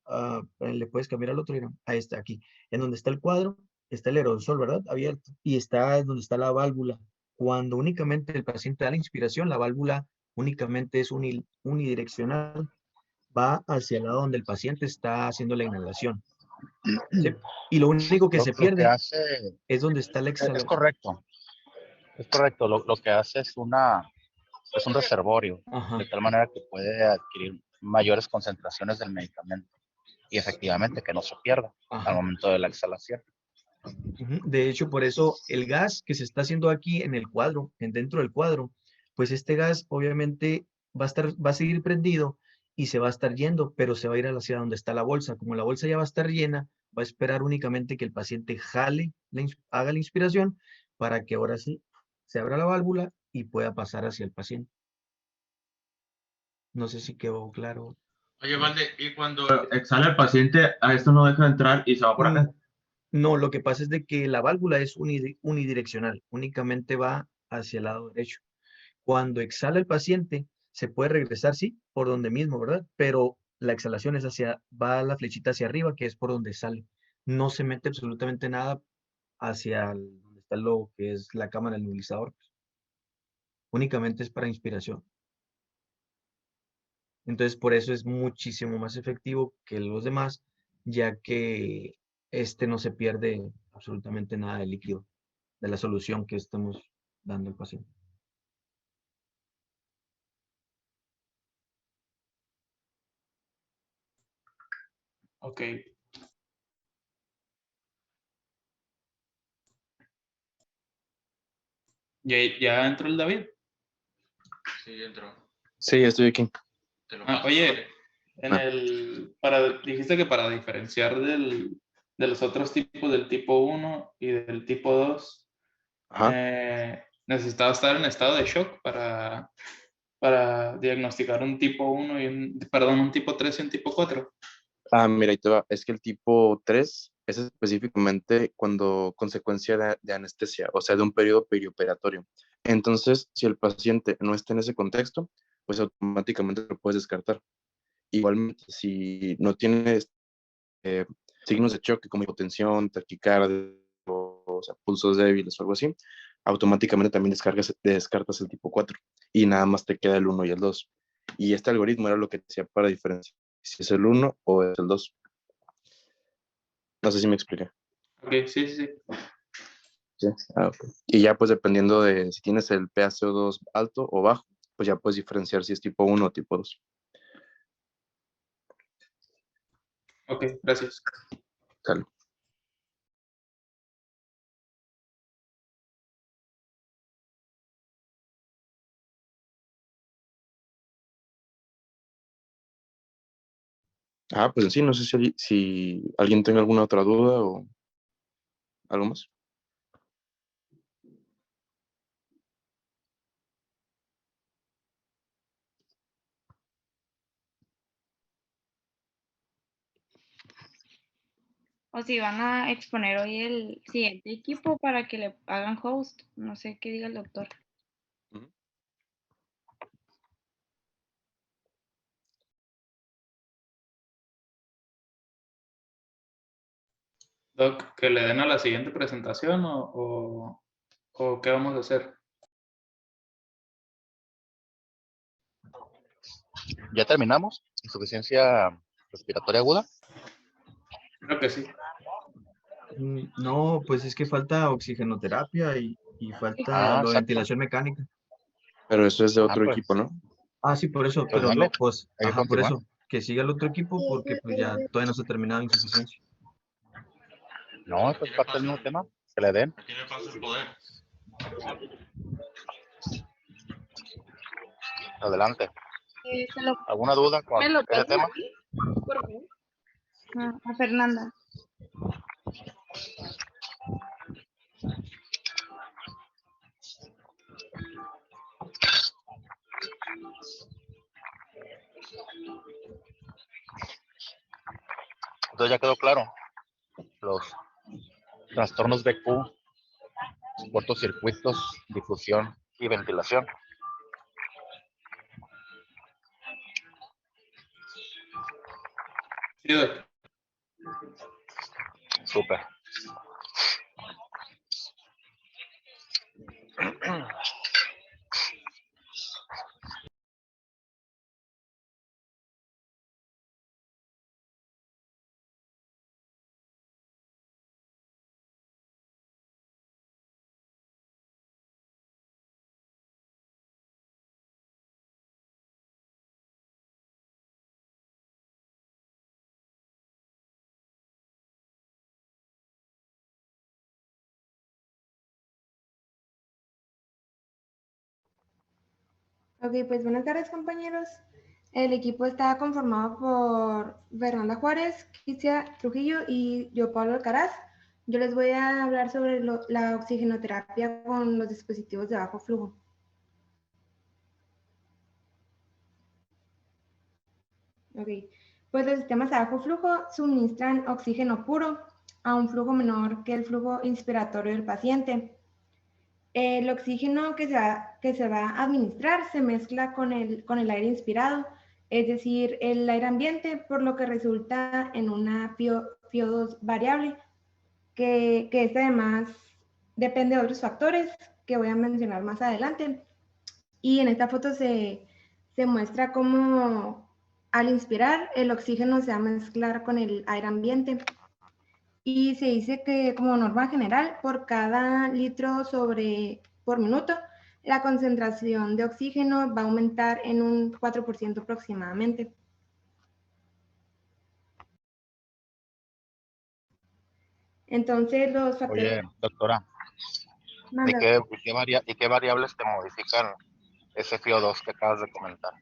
[SPEAKER 3] Le puedes cambiar al otro, mira, ahí está, aquí. En donde está el cuadro, está el aerosol, ¿verdad? Abierto. Y está donde está la válvula. Cuando únicamente el paciente da la inspiración, la válvula únicamente es unidireccional, va hacia el lado donde el paciente está haciendo la inhalación. ¿Sí? Y lo único que se
[SPEAKER 4] Lo que
[SPEAKER 3] pierde
[SPEAKER 4] hace,
[SPEAKER 3] es donde está la
[SPEAKER 4] es
[SPEAKER 3] exhalación.
[SPEAKER 4] correcto, es correcto. Lo que hace es un reservorio,
[SPEAKER 3] Ajá.
[SPEAKER 4] de tal manera que puede adquirir mayores concentraciones del medicamento y efectivamente que no se pierda al
[SPEAKER 3] Ajá.
[SPEAKER 4] momento de la exhalación.
[SPEAKER 3] De hecho, por eso el gas que se está haciendo aquí en el cuadro, dentro del cuadro, pues este gas obviamente va a seguir prendido y se va a estar yendo, pero se va a ir hacia donde está la bolsa. Como la bolsa ya va a estar llena, va a esperar únicamente que el paciente haga la inspiración para que ahora sí se abra la válvula y pueda pasar hacia el paciente. No sé si quedó claro.
[SPEAKER 7] Oye, Valde, y cuando exhala el paciente, a esto no deja de entrar y se va por acá.
[SPEAKER 3] No, lo que pasa es de que la válvula es unidireccional, únicamente va hacia el lado derecho. Cuando exhala el paciente, se puede regresar, sí, por donde mismo, ¿verdad? Pero la exhalación va la flechita hacia arriba, que es por donde sale. No se mete absolutamente nada donde está lo que es la cámara del nebulizador. Únicamente es para inspiración. Entonces, por eso es muchísimo más efectivo que los demás, ya que no se pierde absolutamente nada de líquido, de la solución que estamos dando al paciente.
[SPEAKER 6] Ok. ¿Ya entró el David?
[SPEAKER 7] Sí, entró.
[SPEAKER 1] Sí, estoy aquí.
[SPEAKER 7] Te lo paso.
[SPEAKER 6] Oye,
[SPEAKER 7] Vale.
[SPEAKER 6] dijiste que para diferenciar de los otros tipos, del tipo 1 y del tipo 2,
[SPEAKER 1] Ajá.
[SPEAKER 6] necesitaba estar en estado de shock para diagnosticar un tipo 1 un tipo 3 y un tipo 4.
[SPEAKER 1] Mira, ahí te va. Es que el tipo 3 es específicamente cuando consecuencia de anestesia, o sea, de un periodo perioperatorio. Entonces, si el paciente no está en ese contexto, pues automáticamente lo puedes descartar. Igualmente, si no tiene eh, signos de choque como hipotensión, taquicardia, o sea, pulsos débiles o algo así, automáticamente también descartas el tipo 4 y nada más te queda el 1 y el 2. Y este algoritmo era lo que te decía para diferenciar si es el 1 o es el 2. No sé si me expliqué.
[SPEAKER 6] Ok, sí, sí, sí.
[SPEAKER 1] Sí. Ok. Y ya pues dependiendo de si tienes el PaCO2 alto o bajo, pues ya puedes diferenciar si es tipo 1 o tipo 2.
[SPEAKER 6] Ok, gracias.
[SPEAKER 1] Sale. Pues en sí, no sé si alguien tenga alguna otra duda o algo más.
[SPEAKER 2] O si van a exponer hoy el siguiente equipo para que le hagan host. No sé qué diga el doctor.
[SPEAKER 1] Ujú.
[SPEAKER 6] Doc, ¿que le den a la siguiente presentación o qué vamos a hacer?
[SPEAKER 4] ¿Ya terminamos? ¿Insuficiencia respiratoria aguda?
[SPEAKER 6] Creo que sí.
[SPEAKER 3] No, pues es que falta oxigenoterapia y falta lo de
[SPEAKER 4] Exacto.
[SPEAKER 3] ventilación mecánica.
[SPEAKER 1] Pero eso es de otro
[SPEAKER 4] Pues,
[SPEAKER 1] equipo, ¿no?
[SPEAKER 3] Sí, por eso,
[SPEAKER 4] pues
[SPEAKER 3] pero
[SPEAKER 4] dale,
[SPEAKER 3] pues,
[SPEAKER 4] hay que
[SPEAKER 3] por
[SPEAKER 4] continuar.
[SPEAKER 3] eso, que siga el otro equipo porque pues ya todavía no se ha terminado insuficiencia.
[SPEAKER 4] No, esto es parte del mismo tema. Que le den.
[SPEAKER 7] ¿A quién le pasa el poder?
[SPEAKER 4] Adelante.
[SPEAKER 2] Se lo-
[SPEAKER 4] ¿Alguna duda con
[SPEAKER 2] ¿Me lo
[SPEAKER 4] ese
[SPEAKER 2] pasas
[SPEAKER 4] tema?
[SPEAKER 2] a mí? Por favor. A Fernanda.
[SPEAKER 4] Entonces ya quedó claro. Los trastornos BQ, cortocircuitos, difusión y ventilación.
[SPEAKER 6] Sí, Doc.
[SPEAKER 4] Súper.
[SPEAKER 8] Ok, pues buenas tardes compañeros. El equipo está conformado por Fernanda Juárez, Kisia Trujillo y yo, Pablo Alcaraz. Yo les voy a hablar sobre la oxigenoterapia con los dispositivos de bajo flujo. Ok, pues los sistemas de bajo flujo suministran oxígeno puro a un flujo menor que el flujo inspiratorio del paciente. El oxígeno que se va a administrar se mezcla con el aire inspirado, es decir, el aire ambiente, por lo que resulta en una PO2 variable, que este además depende de otros factores que voy a mencionar más adelante. Y en esta foto se muestra cómo al inspirar el oxígeno se va a mezclar con el aire ambiente. Y se dice que como norma general, por cada litro por minuto, la concentración de oxígeno va a aumentar en un 4% aproximadamente. Entonces, los factores...
[SPEAKER 4] Oye, doctora, ¿y qué variables te modifican ese FIO2 que acabas de comentar?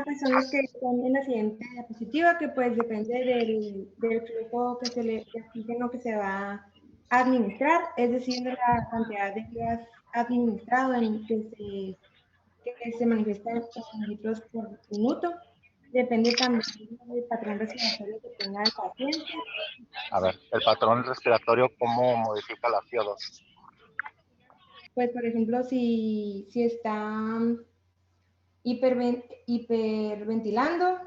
[SPEAKER 8] Pues son los que están en la siguiente diapositiva, que pues depende del flujo de oxígeno que se va a administrar, es decir, de la cantidad de gas administrado que se manifiesta en litros por minuto. Depende también del patrón respiratorio que tenga el paciente.
[SPEAKER 4] A ver, el patrón respiratorio, ¿cómo modifica la FiO2?
[SPEAKER 8] Pues, por ejemplo, si está hiperventilando,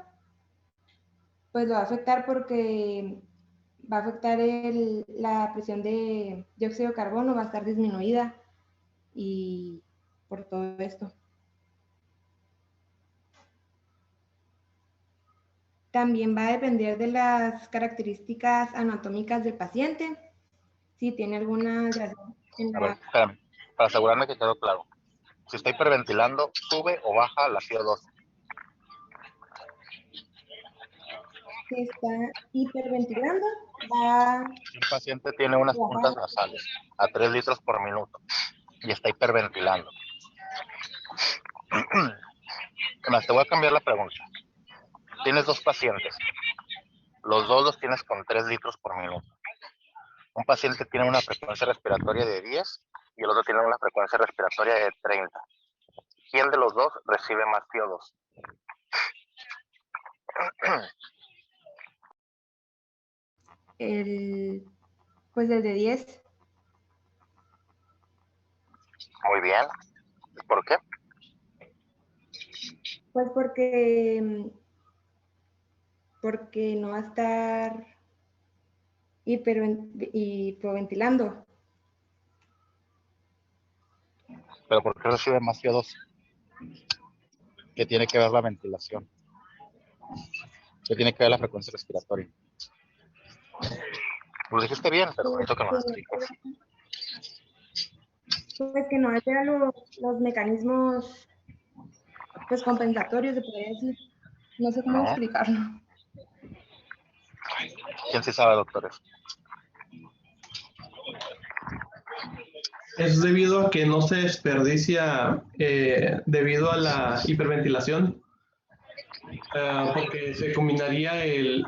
[SPEAKER 8] pues lo va a afectar porque va a afectar la presión de dióxido de carbono, va a estar disminuida y por todo esto. También va a depender de las características anatómicas del paciente, si tiene alguna alteración en
[SPEAKER 4] A ver, espérame, para asegurarme que quedó claro. Si está hiperventilando, ¿sube o baja la FiO2?
[SPEAKER 8] Si está hiperventilando, va
[SPEAKER 4] Si un paciente tiene unas puntas nasales a 3 litros por minuto y está hiperventilando. Además, te voy a cambiar la pregunta. Tienes 2 pacientes. Los dos los tienes con 3 litros por minuto. Un paciente tiene una frecuencia respiratoria de 10 y el otro tiene una frecuencia respiratoria de 30. ¿Quién de los dos recibe más FiO2?
[SPEAKER 8] pues el de 10.
[SPEAKER 4] Muy bien. ¿Por qué?
[SPEAKER 8] Pues porque no va a estar hiperventilando.
[SPEAKER 4] ¿Pero por qué recibe más FiO2? ¿Qué tiene que ver la ventilación? ¿Qué tiene que ver la frecuencia respiratoria? Lo dijiste bien, pero necesito que me lo expliques.
[SPEAKER 8] Pues que no altera los mecanismos pues compensatorios, se podría decir. No sé cómo explicarlo.
[SPEAKER 4] ¿Quién sí sabe, doctores?
[SPEAKER 9] Es debido a que no se desperdicia debido a la hiperventilación, porque se combinaría el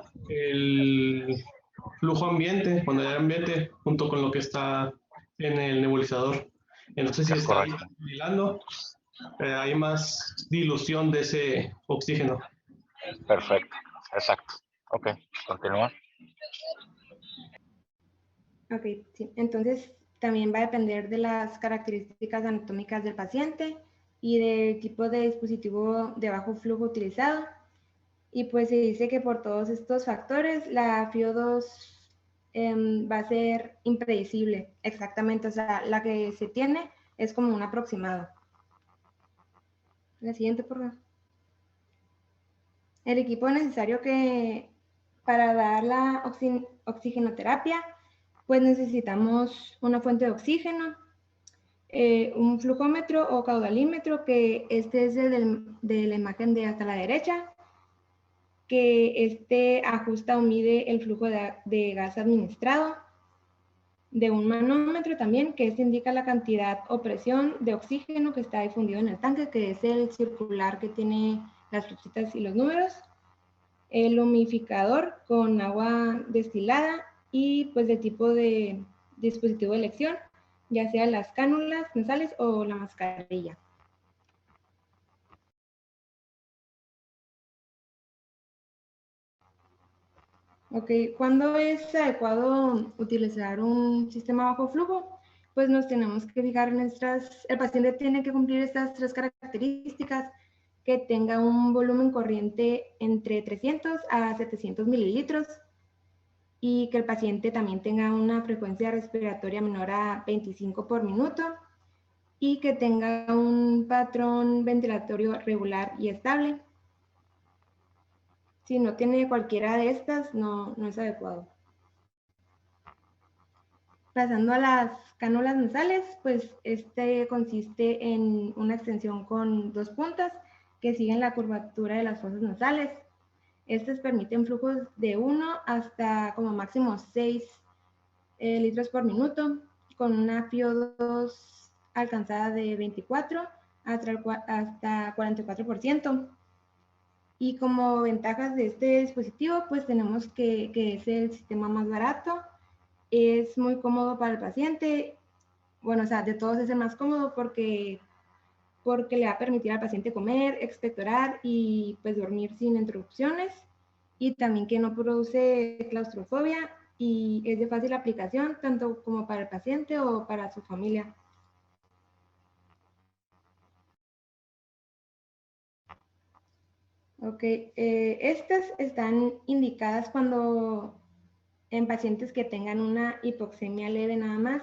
[SPEAKER 9] flujo ambiente, cuando hay ambiente, junto con lo que está en el nebulizador. Entonces, si está hiperventilando, hay más dilución de ese oxígeno.
[SPEAKER 4] Perfecto, exacto. Ok, continúa.
[SPEAKER 8] Ok, sí. Entonces, también va a depender de las características anatómicas del paciente y del tipo de dispositivo de bajo flujo utilizado. Y pues se dice que por todos estos factores la FiO2 va a ser impredecible, exactamente. O sea, la que se tiene es como un aproximado. La siguiente, por favor. El equipo necesario para dar la oxigenoterapia, pues necesitamos una fuente de oxígeno, un flujómetro o caudalímetro, que este es de la imagen de hasta la derecha, que ajusta o mide el flujo de gas administrado, de un manómetro también, que indica la cantidad o presión de oxígeno que está difundido en el tanque, que es el circular que tiene las flechitas y los números, el humidificador con agua destilada y pues de tipo de dispositivo de elección, ya sea las cánulas nasales o la mascarilla. Ok, ¿cuándo es adecuado utilizar un sistema bajo flujo? Pues nos tenemos que fijar en el paciente tiene que cumplir estas 3 características: que tenga un volumen corriente entre 300 a 700 mililitros y que el paciente también tenga una frecuencia respiratoria menor a 25 por minuto y que tenga un patrón ventilatorio regular y estable. Si no tiene cualquiera de estas, no es adecuado. Pasando a las cánulas nasales, pues consiste en una extensión con 2 puntas que siguen la curvatura de las fosas nasales. Estas permiten flujos de 1 hasta como máximo 6 litros por minuto, con una FiO2 alcanzada de 24 hasta 44%. Y como ventajas de este dispositivo, pues tenemos que es el sistema más barato, es muy cómodo para el paciente. Bueno, o sea, de todos es el más cómodo porque porque le va a permitir al paciente comer, expectorar y pues dormir sin interrupciones, y también que no produce claustrofobia y es de fácil aplicación tanto como para el paciente o para su familia. Ok, estas están indicadas cuando en pacientes que tengan una hipoxemia leve nada más,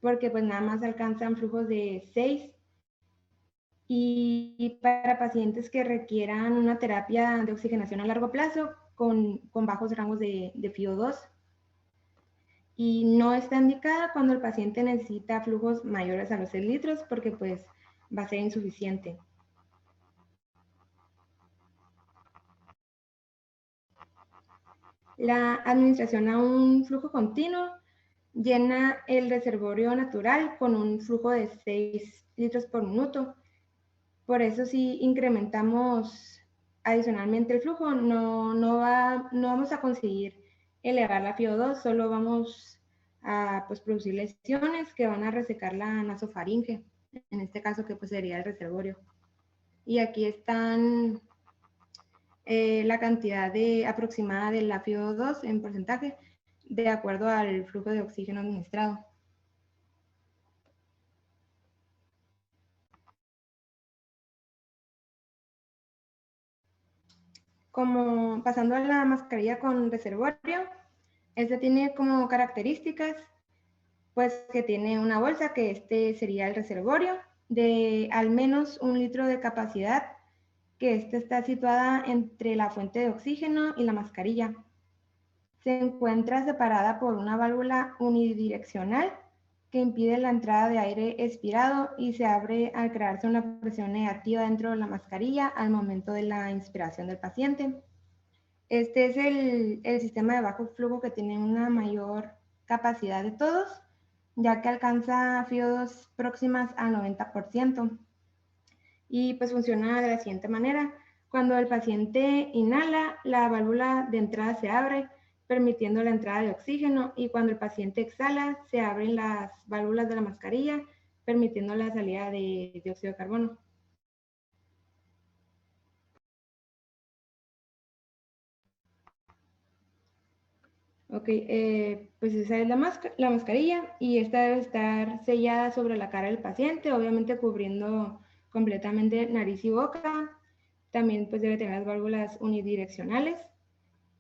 [SPEAKER 8] porque pues nada más alcanzan flujos de 6, y para pacientes que requieran una terapia de oxigenación a largo plazo con bajos rangos de FiO2. Y no está indicada cuando el paciente necesita flujos mayores a los 6 litros porque pues va a ser insuficiente. La administración a un flujo continuo llena el reservorio natural con un flujo de 6 litros por minuto. Por eso si incrementamos adicionalmente el flujo, no vamos a conseguir elevar la FiO2, solo vamos a pues, producir lesiones que van a resecar la nasofaringe, en este caso que pues, sería el reservorio. Y aquí están la cantidad aproximada de la FiO2 en porcentaje de acuerdo al flujo de oxígeno administrado. Como pasando a la mascarilla con reservorio, esta tiene como características pues que tiene una bolsa, que este sería el reservorio, de al menos 1 litro de capacidad, que esta está situada entre la fuente de oxígeno y la mascarilla. Se encuentra separada por una válvula unidireccional que impide la entrada de aire expirado y se abre al crearse una presión negativa dentro de la mascarilla al momento de la inspiración del paciente. Este es el sistema de bajo flujo que tiene una mayor capacidad de todos, ya que alcanza FiO2 próximas al 90%. Y pues funciona de la siguiente manera. Cuando el paciente inhala, la válvula de entrada se abre, permitiendo la entrada de oxígeno, y cuando el paciente exhala, se abren las válvulas de la mascarilla, permitiendo la salida de dióxido de carbono. Ok, pues esa es la mascarilla, y esta debe estar sellada sobre la cara del paciente, obviamente cubriendo completamente nariz y boca. También pues debe tener las válvulas unidireccionales.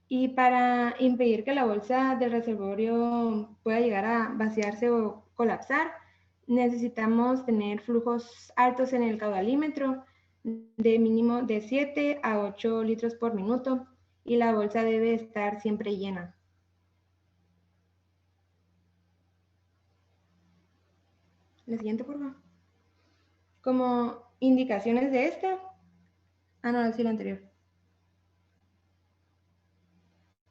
[SPEAKER 8] Y para impedir que la bolsa del reservorio pueda llegar a vaciarse o colapsar, necesitamos tener flujos altos en el caudalímetro de mínimo de 7 a 8 litros por minuto, y la bolsa debe estar siempre llena. La siguiente, por favor. Como indicaciones de esta. No, sí, la anterior.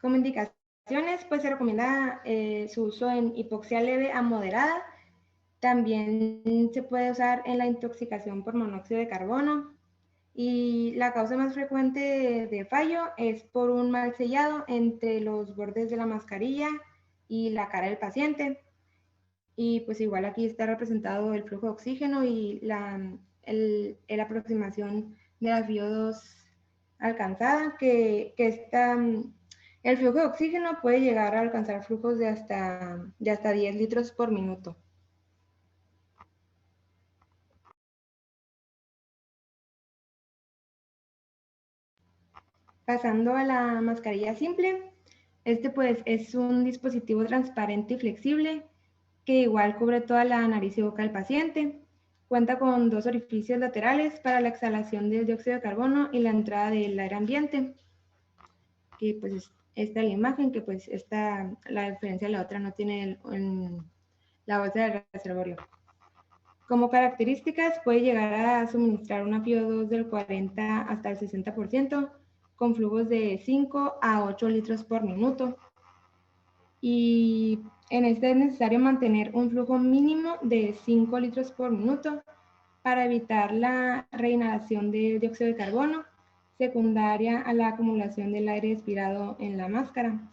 [SPEAKER 8] Como indicaciones, pues se recomienda su uso en hipoxia leve a moderada. También se puede usar en la intoxicación por monóxido de carbono. Y la causa más frecuente de fallo es por un mal sellado entre los bordes de la mascarilla y la cara del paciente. Y pues igual aquí está representado el flujo de oxígeno y la aproximación de la FiO2 alcanzada, que el flujo de oxígeno puede llegar a alcanzar flujos de hasta 10 litros por minuto. Pasando a la mascarilla simple, este pues es un dispositivo transparente y flexible que igual cubre toda la nariz y boca del paciente. Cuenta con 2 orificios laterales para la exhalación del dióxido de carbono y la entrada del aire ambiente. Que pues esta es la imagen, que pues la diferencia de la otra no tiene la bolsa del reservorio. Como características puede llegar a suministrar una FiO2 del 40 hasta el 60%, con flujos de 5 a 8 litros por minuto. Y en este es necesario mantener un flujo mínimo de 5 litros por minuto para evitar la reinhalación de dióxido de carbono secundaria a la acumulación del aire expirado en la máscara.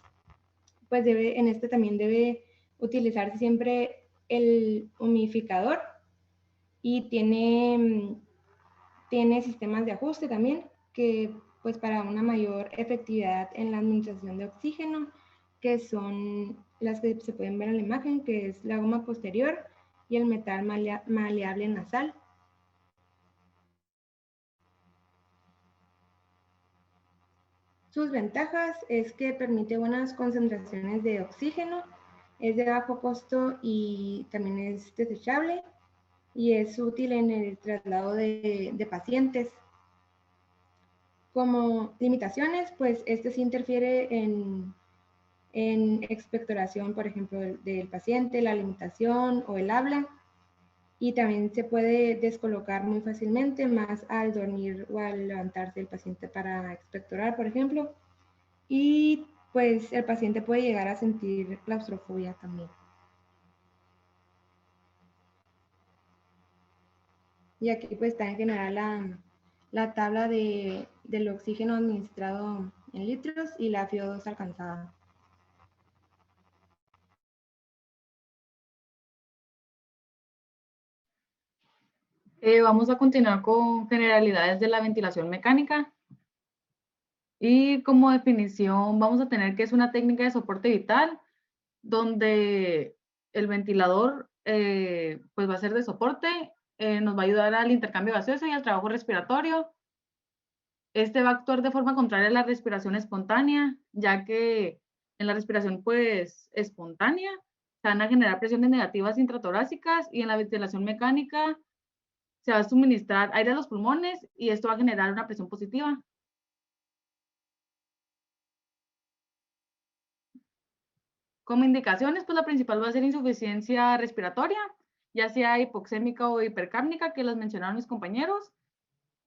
[SPEAKER 8] Pues en este también debe utilizarse siempre el humidificador, y tiene tiene sistemas de ajuste también, que pues para una mayor efectividad en la administración de oxígeno, que son las que se pueden ver en la imagen, que es la goma posterior y el metal maleable nasal. Sus ventajas es que permite buenas concentraciones de oxígeno, es de bajo costo y también es desechable y es útil en el traslado de pacientes. Como limitaciones, pues este sí interfiere en expectoración, por ejemplo, del paciente, la alimentación o el habla, y también se puede descolocar muy fácilmente, más al dormir o al levantarse el paciente para expectorar, por ejemplo, y pues el paciente puede llegar a sentir claustrofobia también. Y aquí pues está en general la tabla del oxígeno administrado en litros y la FiO2 alcanzada.
[SPEAKER 5] Vamos a continuar con generalidades de la ventilación mecánica. Y como definición vamos a tener que es una técnica de soporte vital donde el ventilador pues va a ser de soporte, nos va a ayudar al intercambio gaseoso y al trabajo respiratorio. Este va a actuar de forma contraria a la respiración espontánea, ya que en la respiración pues espontánea se van a generar presiones negativas intratorácicas y en la ventilación mecánica se va a suministrar aire a los pulmones y esto va a generar una presión positiva. Como indicaciones, pues la principal va a ser insuficiencia respiratoria, ya sea hipoxémica o hipercápnica, que las mencionaron mis compañeros,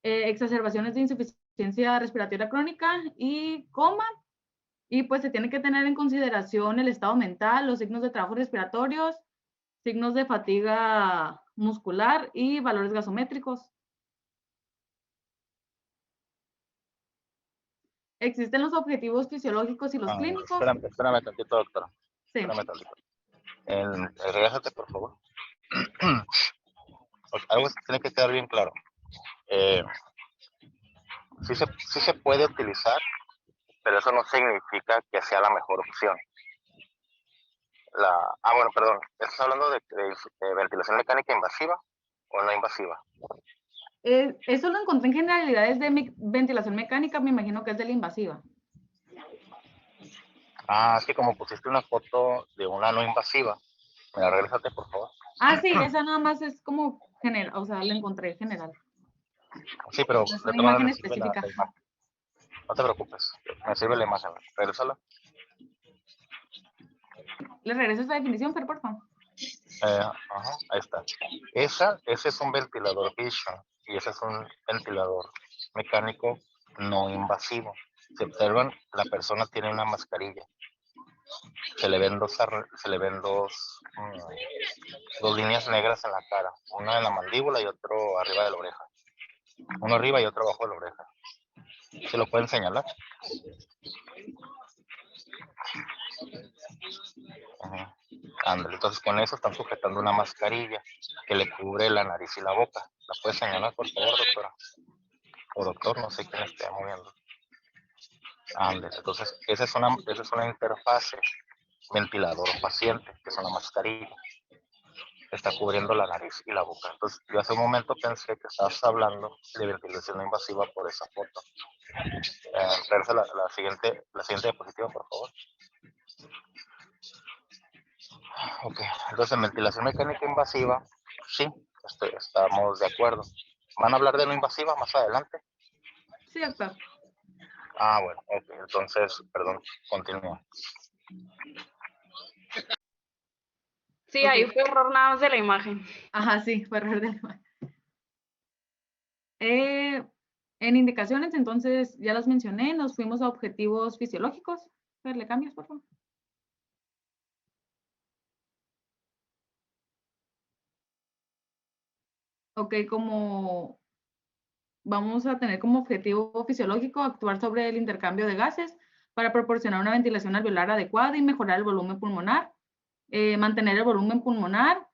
[SPEAKER 5] exacerbaciones de insuficiencia respiratoria crónica y coma, y pues se tiene que tener en consideración el estado mental, los signos de trabajo respiratorios, signos de fatiga muscular y valores gasométricos. Existen los objetivos fisiológicos y los clínicos.
[SPEAKER 4] Espérame tantito, doctora.
[SPEAKER 5] Sí.
[SPEAKER 4] Espérame tantito. Regrésate, por favor. Algo que tiene que quedar bien claro. Sí se puede utilizar, pero eso no significa que sea la mejor opción. Bueno, perdón. ¿Estás hablando de ventilación mecánica invasiva o no invasiva?
[SPEAKER 5] Eso lo encontré en generalidades de ventilación mecánica, me imagino que es de la invasiva.
[SPEAKER 4] Es que como pusiste una foto de una no invasiva, mira, regrésate, por favor.
[SPEAKER 5] Sí, esa nada más es como general, o sea, la encontré general.
[SPEAKER 4] Sí, pero
[SPEAKER 5] es una imagen específica.
[SPEAKER 4] La imagen. No te preocupes, me sirve la imagen. Regrésala.
[SPEAKER 5] ¿Le regresas la definición, Fer, por favor?
[SPEAKER 4] Ahí está. Ese es un ventilador Vision y ese es un ventilador mecánico no invasivo. Si observan, la persona tiene una mascarilla. Se le ven dos líneas negras en la cara, una en la mandíbula y otro arriba de la oreja. Uno arriba y otro abajo de la oreja. ¿Se lo pueden señalar? Ándale, entonces con eso están sujetando una mascarilla que le cubre la nariz y la boca. ¿La puede señalar, por favor, doctora? O doctor, no sé quién esté moviendo. Ándale, entonces esa es una interfase ventilador-paciente, que es una mascarilla. Está cubriendo la nariz y la boca. Entonces, yo hace un momento pensé que estabas hablando de ventilación invasiva por esa foto. Regresa la siguiente diapositiva, por favor. Ok, entonces en ventilación mecánica invasiva, sí, estamos de acuerdo. ¿Van a hablar de no invasiva más adelante?
[SPEAKER 5] Sí, doctor.
[SPEAKER 4] Bueno, ok, entonces, perdón, continúa.
[SPEAKER 2] Sí, ahí fue error nada más de la imagen.
[SPEAKER 5] Sí, fue error de la imagen. En indicaciones, entonces, ya las mencioné, nos fuimos a objetivos fisiológicos. Fer, ¿le cambias, por favor? Ok, como vamos a tener como objetivo fisiológico actuar sobre el intercambio de gases para proporcionar una ventilación alveolar adecuada y mejorar el volumen pulmonar, mantener el volumen pulmonar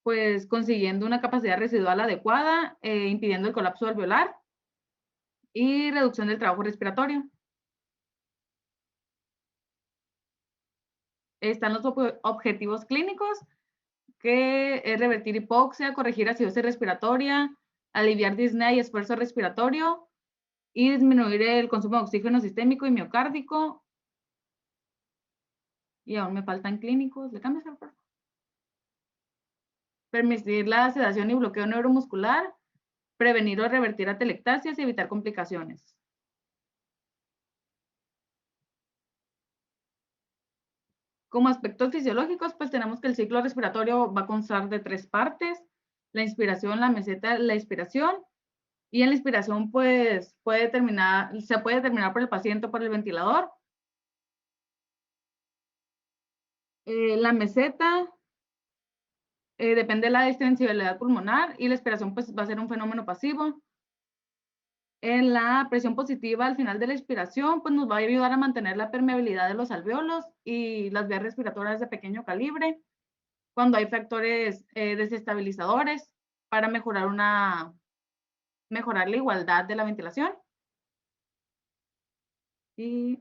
[SPEAKER 5] pues consiguiendo una capacidad residual adecuada, impidiendo el colapso alveolar y reducción del trabajo respiratorio. Están los objetivos clínicos, que es revertir hipoxia, corregir acidosis respiratoria, aliviar disnea y esfuerzo respiratorio y disminuir el consumo de oxígeno sistémico y miocárdico. Y aún me faltan clínicos. ¿Le cambias al favor? Permitir la sedación y bloqueo neuromuscular, prevenir o revertir atelectasias y evitar complicaciones. Como aspectos fisiológicos, pues tenemos que el ciclo respiratorio va a constar de 3 partes: la inspiración, la meseta, la expiración. Y en la inspiración, pues, se puede determinar por el paciente o por el ventilador. La meseta depende de la distensibilidad pulmonar y la expiración, pues, va a ser un fenómeno pasivo. En la presión positiva al final de la expiración, pues nos va a ayudar a mantener la permeabilidad de los alvéolos y las vías respiratorias de pequeño calibre cuando hay factores desestabilizadores para mejorar la igualdad de la ventilación. Y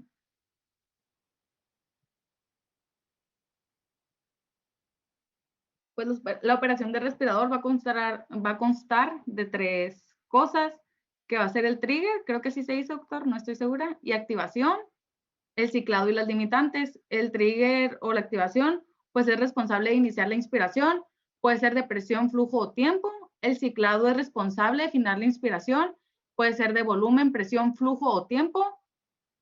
[SPEAKER 5] pues la operación de respirador va a constar de 3 cosas, que va a ser el trigger, creo que sí se hizo, doctor, no estoy segura, y activación, el ciclado y las limitantes. El trigger o la activación, pues es responsable de iniciar la inspiración, puede ser de presión, flujo o tiempo. El ciclado es responsable de finar la inspiración, puede ser de volumen, presión, flujo o tiempo.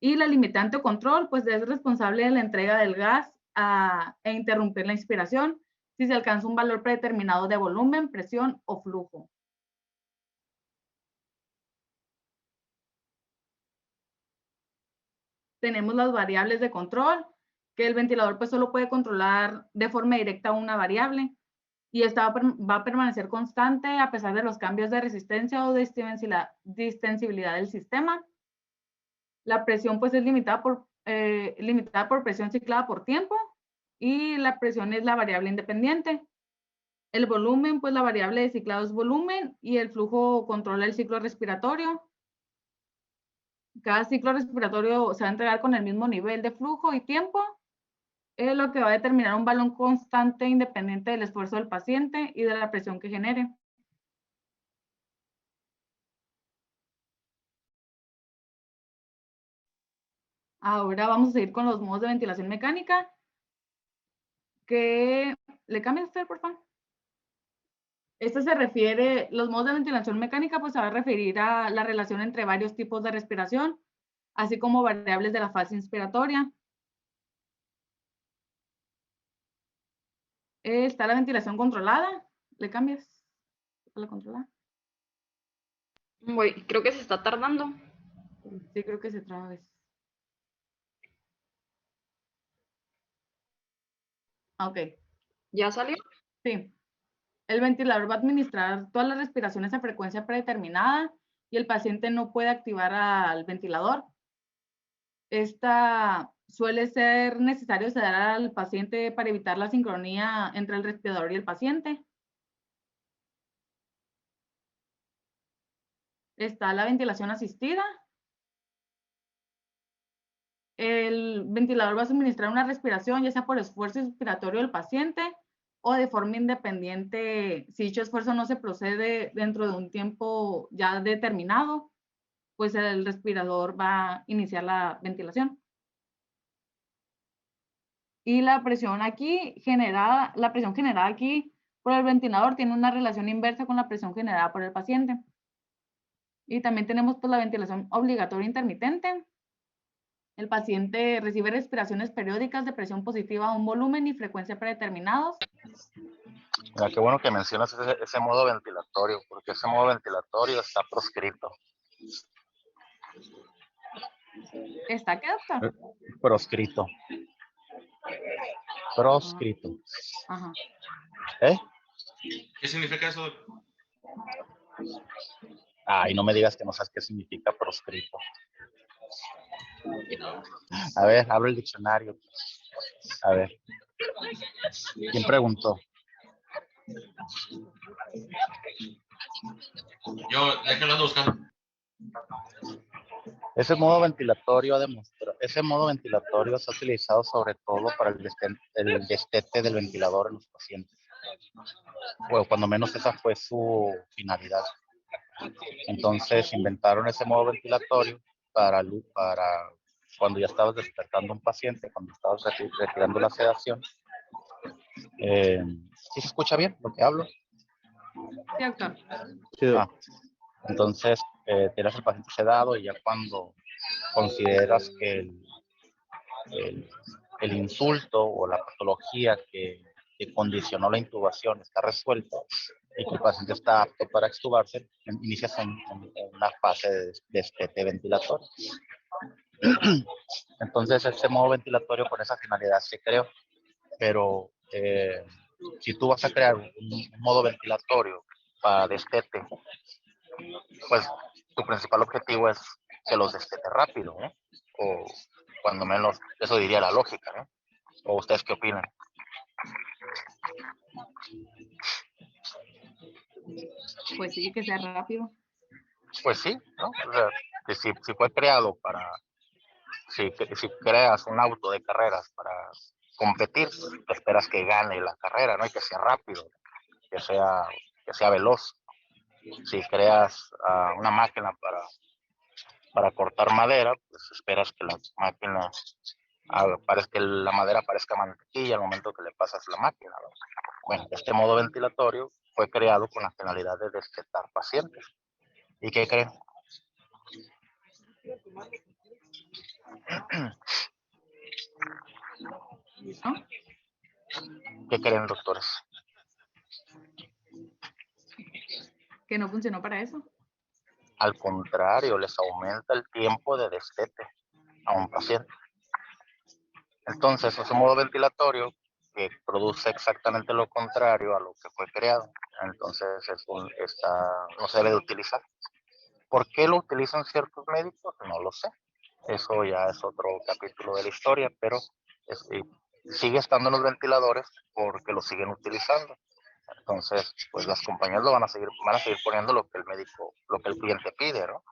[SPEAKER 5] Y la limitante o control, pues es responsable de la entrega del gas e interrumpir la inspiración si se alcanza un valor predeterminado de volumen, presión o flujo. Tenemos las variables de control, que el ventilador pues solo puede controlar de forma directa una variable y esta va a permanecer constante a pesar de los cambios de resistencia o de distensibilidad del sistema. La presión pues es limitada por presión ciclada por tiempo y la presión es la variable independiente. El volumen, pues la variable de ciclado es volumen y el flujo controla el ciclo respiratorio. Cada ciclo respiratorio se va a entregar con el mismo nivel de flujo y tiempo, lo que va a determinar un valor constante independiente del esfuerzo del paciente y de la presión que genere. Ahora vamos a seguir con los modos de ventilación mecánica. ¿Le cambia usted, por favor? Los modos de ventilación mecánica, pues se va a referir a la relación entre varios tipos de respiración, así como variables de la fase inspiratoria. Está la ventilación controlada. ¿Le cambias a la controlada?
[SPEAKER 10] Creo que se está tardando.
[SPEAKER 5] Sí, creo que se traba a veces. Ok.
[SPEAKER 10] ¿Ya salió?
[SPEAKER 5] Sí. El ventilador va a administrar todas las respiraciones a frecuencia predeterminada y el paciente no puede activar al ventilador. Esta suele ser necesario sedar al paciente para evitar la sincronía entre el respirador y el paciente. Está la ventilación asistida. El ventilador va a suministrar una respiración, ya sea por esfuerzo inspiratorio del paciente o de forma independiente. Si dicho esfuerzo no se procede dentro de un tiempo ya determinado, pues el respirador va a iniciar la ventilación. Y la presión generada aquí por el ventilador tiene una relación inversa con la presión generada por el paciente. Y también tenemos pues la ventilación obligatoria intermitente. El paciente recibe respiraciones periódicas de presión positiva a un volumen y frecuencia predeterminados.
[SPEAKER 4] Mira, qué bueno que mencionas ese modo ventilatorio, porque ese modo ventilatorio está proscrito.
[SPEAKER 5] ¿Está qué, doctor?
[SPEAKER 4] Proscrito. Proscrito.
[SPEAKER 5] Ajá.
[SPEAKER 4] ¿Eh?
[SPEAKER 9] ¿Qué significa eso?
[SPEAKER 4] Ay, no me digas que no sabes qué significa proscrito. A ver, abro el diccionario. A ver. ¿Quién preguntó?
[SPEAKER 7] Yo, déjenlo buscando.
[SPEAKER 4] Ese modo ventilatorio se ha utilizado sobre todo para el destete del ventilador en los pacientes. Bueno, cuando menos esa fue su finalidad. Entonces inventaron ese modo ventilatorio para cuando ya estabas despertando a un paciente, cuando estabas retirando la sedación. ¿Sí se escucha bien lo que hablo?
[SPEAKER 5] Sí, doctor.
[SPEAKER 4] Entonces, tienes al paciente sedado y ya cuando consideras que el insulto o la patología que condicionó la intubación está resuelto y que el paciente está apto para extubarse, inicias en una fase de destete ventilatorio. Entonces, ese modo ventilatorio con esa finalidad se creó, pero si tú vas a crear un modo ventilatorio para destete, pues tu principal objetivo es que los destete rápido, ¿no? O cuando menos, eso diría la lógica, ¿no? ¿O ustedes qué opinan?
[SPEAKER 5] Pues sí, que sea rápido.
[SPEAKER 4] Pues sí, ¿no? O sea, que si fue creado para, si creas un auto de carreras para competir, te esperas que gane la carrera, ¿no? Y que sea rápido, que sea veloz. Si creas una máquina para cortar madera, pues esperas que la máquina que la madera parezca mantequilla al momento que le pasas la máquina, ¿no? Bueno, este modo ventilatorio fue creado con la finalidad de destetar pacientes. ¿Y qué creen?
[SPEAKER 5] ¿No?
[SPEAKER 4] ¿Qué creen, doctores?
[SPEAKER 5] Que no funcionó para eso.
[SPEAKER 4] Al contrario, les aumenta el tiempo de destete a un paciente. Entonces, es un modo ventilatorio que produce exactamente lo contrario a lo que fue creado. Entonces, no se debe de utilizar. ¿Por qué lo utilizan ciertos médicos? No lo sé. Eso ya es otro capítulo de la historia, pero sigue estando en los ventiladores porque lo siguen utilizando. Entonces, pues las compañías van a seguir poniendo lo que el cliente pide, ¿no?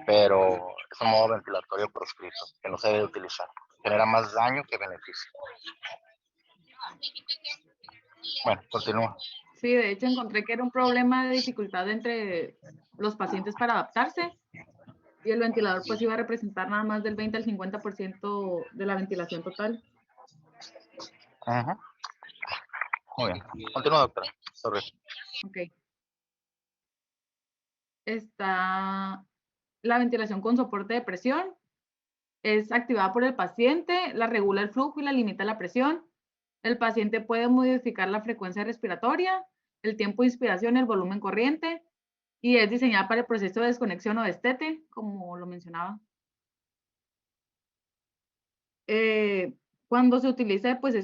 [SPEAKER 4] Pero es un modo ventilatorio proscrito, que no se debe utilizar. Genera más daño que beneficio. Bueno, continúa.
[SPEAKER 5] Sí, de hecho encontré que era un problema de dificultad entre los pacientes para adaptarse y el ventilador pues iba a representar nada más del 20 al 50% de la ventilación total.
[SPEAKER 4] Uh-huh. Muy bien. Continúa, doctora. Sorry.
[SPEAKER 5] Ok. Está la ventilación con soporte de presión. Es activada por el paciente, la regula el flujo y la limita la presión. El paciente puede modificar la frecuencia respiratoria, el tiempo de inspiración, el volumen corriente, y es diseñada para el proceso de desconexión o destete, como lo mencionaba. Cuando se utilice pues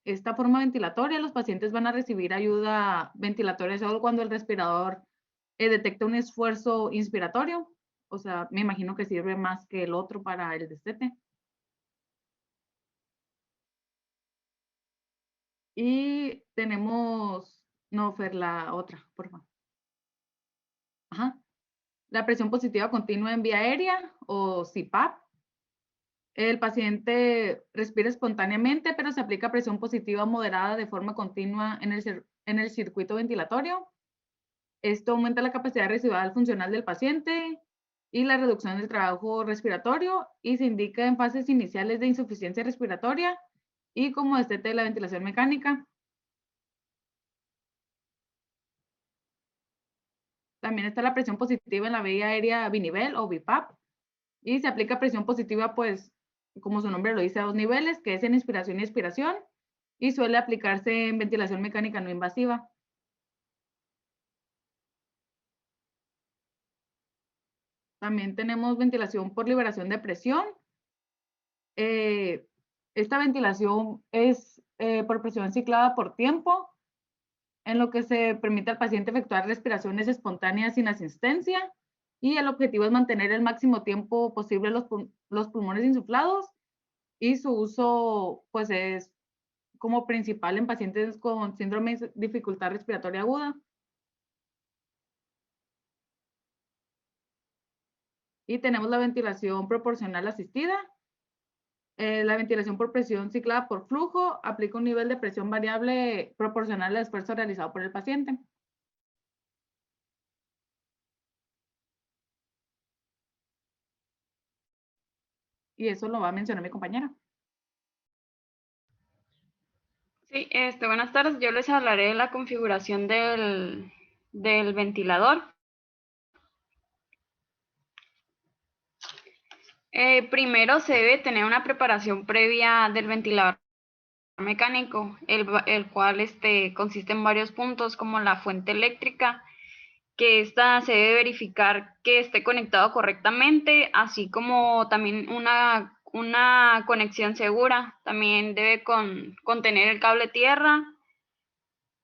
[SPEAKER 5] esta forma ventilatoria, los pacientes van a recibir ayuda ventilatoria solo cuando el respirador detecta un esfuerzo inspiratorio. O sea, me imagino que sirve más que el otro para el destete. Y tenemos, no, Fer, la otra, por favor. Ajá. La presión positiva continua en vía aérea o CPAP. El paciente respira espontáneamente, pero se aplica presión positiva moderada de forma continua en el circuito ventilatorio. Esto aumenta la capacidad residual funcional del paciente y la reducción del trabajo respiratorio y se indica en fases iniciales de insuficiencia respiratoria y como destete de la ventilación mecánica. También está la presión positiva en la vía aérea binivel o BiPAP y se aplica presión positiva, pues, como su nombre lo dice, a 2 niveles, que es en inspiración y expiración, y suele aplicarse en ventilación mecánica no invasiva. También tenemos ventilación por liberación de presión. Esta ventilación es por presión ciclada por tiempo, en lo que se permite al paciente efectuar respiraciones espontáneas sin asistencia, y el objetivo es mantener el máximo tiempo posible los pulmones insuflados, y su uso pues es como principal en pacientes con síndrome de dificultad respiratoria aguda. Y tenemos la ventilación proporcional asistida. La ventilación por presión ciclada por flujo aplica un nivel de presión variable proporcional al esfuerzo realizado por el paciente. Y eso lo va a mencionar mi compañera.
[SPEAKER 10] Sí, buenas tardes. Yo les hablaré de la configuración del ventilador. Primero se debe tener una preparación previa del ventilador mecánico, el cual consiste en varios puntos, como la fuente eléctrica, que esta se debe verificar que esté conectado correctamente, así como también una conexión segura. También debe contener el cable tierra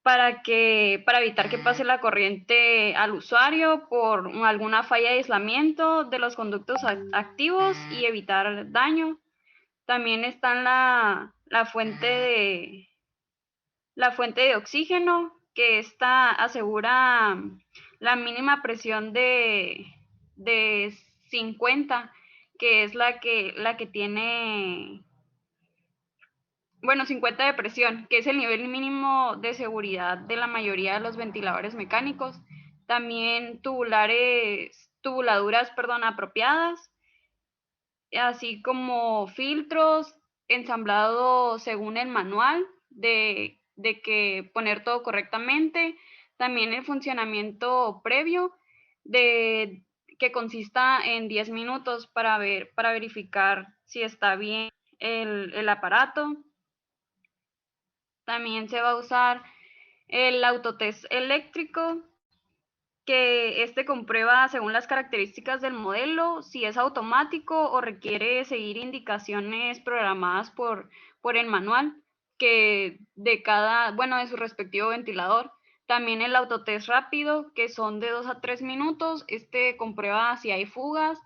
[SPEAKER 10] para evitar que pase la corriente al usuario por alguna falla de aislamiento de los conductos activos y evitar daño. También está la fuente de oxígeno, que esta asegura la mínima presión de 50, que es la que tiene, bueno, 50 de presión, que es el nivel mínimo de seguridad de la mayoría de los ventiladores mecánicos. También tubuladuras apropiadas, así como filtros, ensamblado según el manual de que poner todo correctamente. También el funcionamiento previo que consista en 10 minutos para verificar si está bien el aparato. También se va a usar el autotest eléctrico, que comprueba según las características del modelo si es automático o requiere seguir indicaciones programadas por el manual de su respectivo ventilador. También el autotest rápido, que son de 2 a 3 minutos. Comprueba si hay fugas,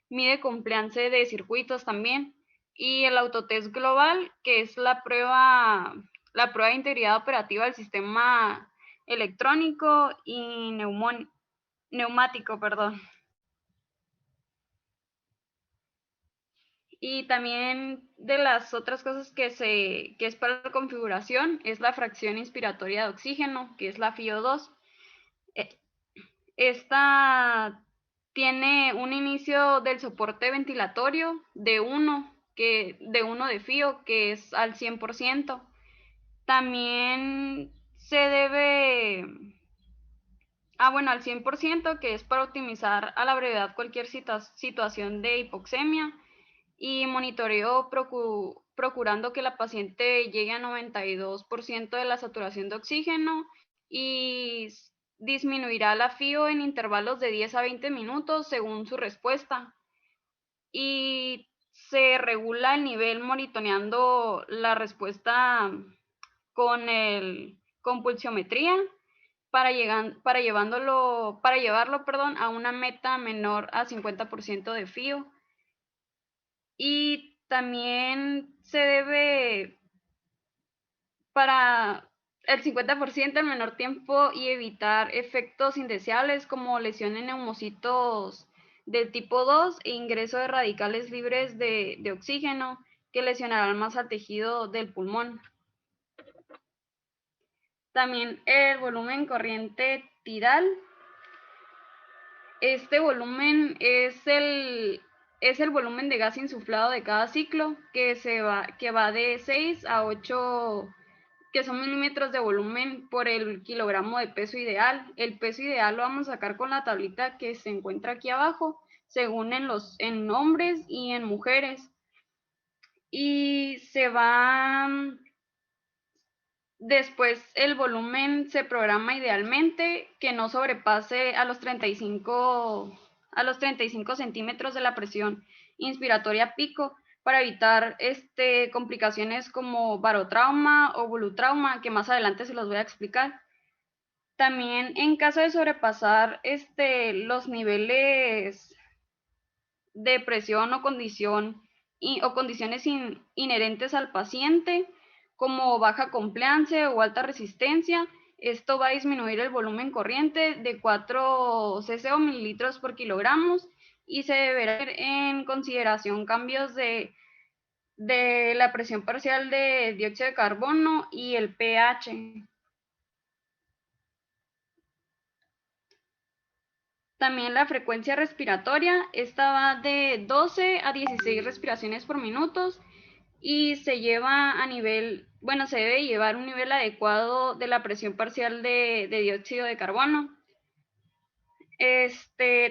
[SPEAKER 10] mide compliance de circuitos también. Y el autotest global, que es la prueba de integridad operativa del sistema electrónico y neumático. Y también de las otras cosas que es para la configuración es la fracción inspiratoria de oxígeno, que es la FiO2. Esta tiene un inicio del soporte ventilatorio de 1 de FiO, que es al 100%. También se debe al 100%, que es para optimizar a la brevedad cualquier situación de hipoxemia, y monitoreo procurando que la paciente llegue a 92% de la saturación de oxígeno, y disminuirá la FiO en intervalos de 10 a 20 minutos según su respuesta. Y se regula el nivel monitoreando la respuesta con pulsiometría para llevarlo a una meta menor a 50% de FiO. Y también se debe para el 50% en menor tiempo y evitar efectos indeseables como lesión en neumocitos del tipo 2 e ingreso de radicales libres de oxígeno, que lesionarán más al tejido del pulmón. También el volumen corriente tidal. Este volumen es el volumen de gas insuflado de cada ciclo, que va de 6 a 8, que son milímetros de volumen por el kilogramo de peso ideal. El peso ideal lo vamos a sacar con la tablita que se encuentra aquí abajo, según en hombres y en mujeres. Y después el volumen se programa idealmente que no sobrepase a los 35 centímetros de la presión inspiratoria pico, para evitar complicaciones como barotrauma o volutrauma, que más adelante se los voy a explicar. También, en caso de sobrepasar los niveles de presión o condiciones inherentes al paciente, como baja compliance o alta resistencia. Esto va a disminuir el volumen corriente de 4 cc o mililitros por kilogramos y se deberá tener en consideración cambios de la presión parcial de dióxido de carbono y el pH. También la frecuencia respiratoria, esta va de 12 a 16 respiraciones por minuto y se lleva a nivel, bueno, se debe llevar un nivel adecuado de la presión parcial de dióxido de carbono.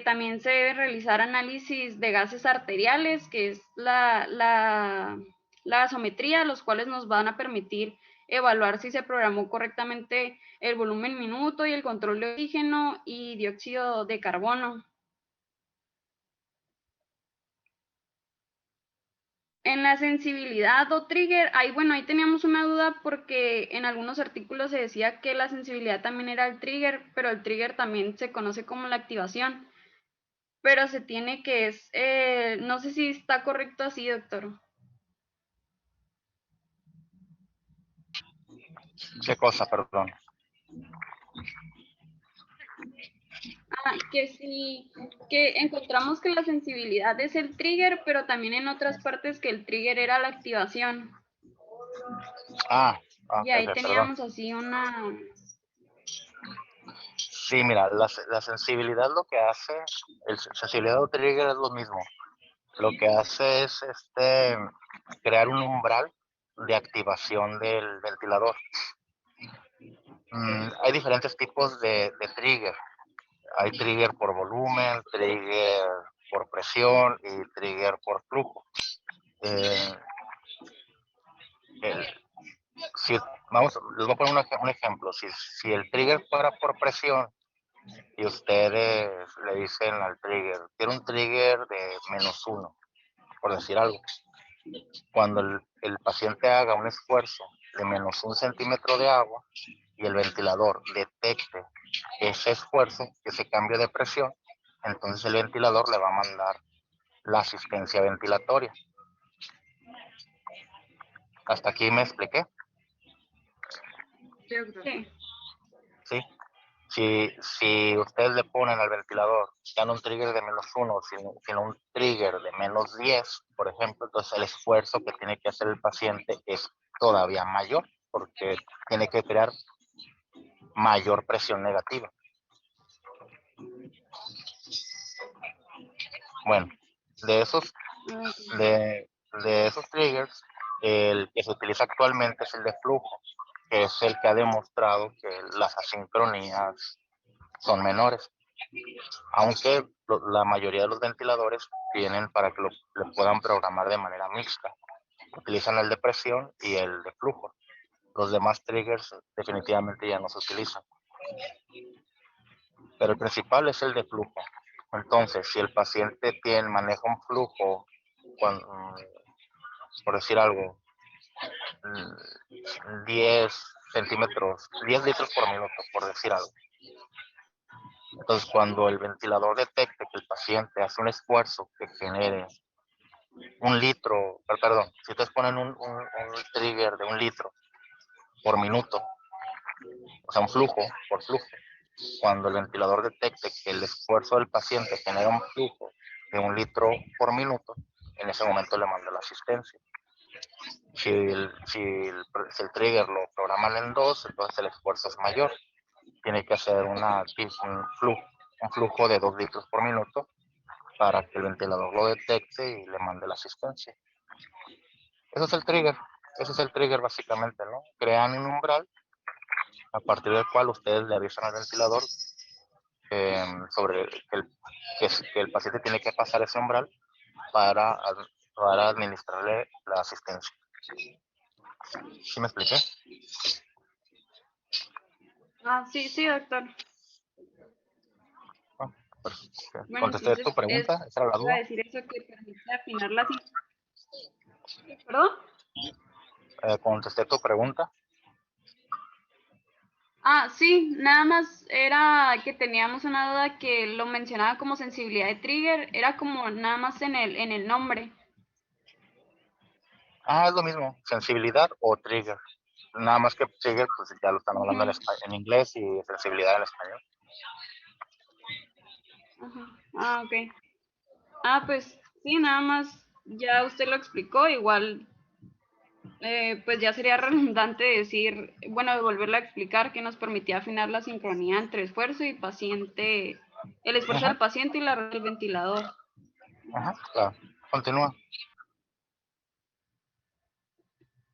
[SPEAKER 10] También se debe realizar análisis de gases arteriales, que es la gasometría, los cuales nos van a permitir evaluar si se programó correctamente el volumen minuto y el control de oxígeno y dióxido de carbono. En la sensibilidad o trigger, ahí teníamos una duda porque en algunos artículos se decía que la sensibilidad también era el trigger, pero el trigger también se conoce como la activación. Pero se tiene que no sé si está correcto así, doctor.
[SPEAKER 4] ¿Qué cosa, perdón?
[SPEAKER 10] Que encontramos que la sensibilidad es el trigger, pero también en otras partes que el trigger era la activación. Y ahí teníamos así una...
[SPEAKER 4] Sí, mira, la sensibilidad lo que hace, sensibilidad o trigger es lo mismo. Lo que hace es crear un umbral de activación del ventilador. Hay diferentes tipos de trigger. Hay trigger por volumen, trigger por presión y trigger por flujo. Les voy a poner un ejemplo. Si el trigger fuera por presión y ustedes le dicen al trigger, quiero un trigger de -1, por decir algo. Cuando el paciente haga un esfuerzo de -1 centímetro de agua y el ventilador detecte ese esfuerzo, ese cambio de presión, entonces el ventilador le va a mandar la asistencia ventilatoria. ¿Hasta aquí me expliqué? Sí. Si ustedes le ponen al ventilador ya no un trigger de -1, sino un trigger de -10, por ejemplo, entonces el esfuerzo que tiene que hacer el paciente es todavía mayor, porque tiene que crear mayor presión negativa. Bueno, de esos triggers, el que se utiliza actualmente es el de flujo, que es el que ha demostrado que las asincronías son menores, aunque la mayoría de los ventiladores vienen para que lo puedan programar de manera mixta. Utilizan el de presión y el de flujo. Los demás triggers definitivamente ya no se utilizan. Pero el principal es el de flujo. Entonces, si el paciente maneja un flujo, por decir algo, 10 centímetros, 10 litros por minuto, por decir algo. Entonces, cuando el ventilador detecte que el paciente hace un esfuerzo que genere si ustedes ponen un trigger de 1 litro por minuto, o sea, un flujo por flujo, cuando el ventilador detecte que el esfuerzo del paciente genera un flujo de 1 litro por minuto, en ese momento le manda la asistencia. Si el trigger lo programan en 2, entonces el esfuerzo es mayor. Tiene que hacer un flujo de 2 litros por minuto para que el ventilador lo detecte y le mande la asistencia. Eso es el trigger básicamente, ¿no? Crean un umbral a partir del cual ustedes le avisan al ventilador sobre que el paciente tiene que pasar ese umbral para administrarle la asistencia. ¿Sí me expliqué?
[SPEAKER 10] Sí, doctor.
[SPEAKER 4] ¿Contesté tu pregunta? ¿Esa era la duda?
[SPEAKER 10] Iba a decir eso que permite afinar la... ¿Perdón?
[SPEAKER 4] ¿Contesté tu pregunta?
[SPEAKER 10] Sí, nada más era que teníamos una duda que lo mencionaba como sensibilidad de trigger, era como nada más en el nombre.
[SPEAKER 4] Es lo mismo, sensibilidad o trigger. nada más que sigue, pues ya lo están hablando en inglés y sensibilidad en español.
[SPEAKER 10] Ok. Pues sí, nada más, ya usted lo explicó, igual, pues ya sería redundante decir, bueno, volverlo a explicar que nos permitía afinar la sincronía entre esfuerzo y paciente, el esfuerzo del paciente y la red del ventilador.
[SPEAKER 4] Claro. Continúa.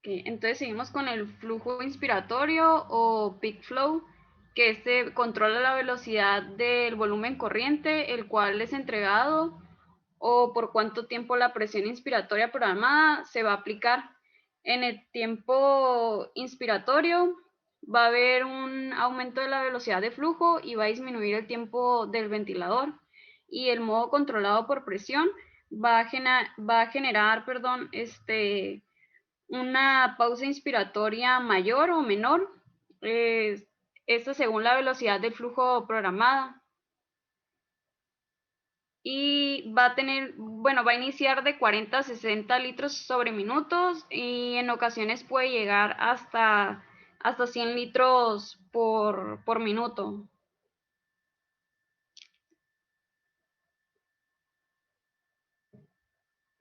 [SPEAKER 10] Entonces seguimos con el flujo inspiratorio o peak flow, que controla la velocidad del volumen corriente, el cual es entregado, o por cuánto tiempo la presión inspiratoria programada se va a aplicar. En el tiempo inspiratorio va a haber un aumento de la velocidad de flujo y va a disminuir el tiempo del ventilador. Y el modo controlado por presión va a generar, una pausa inspiratoria mayor o menor, esto según la velocidad del flujo programada. Y va a iniciar de 40 a 60 litros sobre minutos y en ocasiones puede llegar hasta 100 litros por minuto.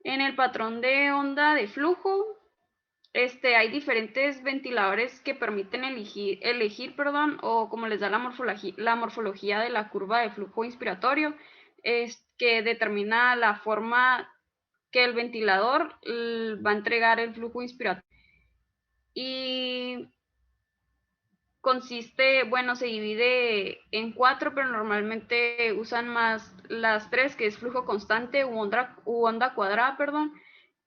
[SPEAKER 10] En el patrón de onda de flujo, hay diferentes ventiladores que permiten elegir, o como les da la morfología de la curva de flujo inspiratorio, que determina la forma que el ventilador va a entregar el flujo inspiratorio. Y se divide en 4, pero normalmente usan más las 3, que es flujo constante u onda cuadrada,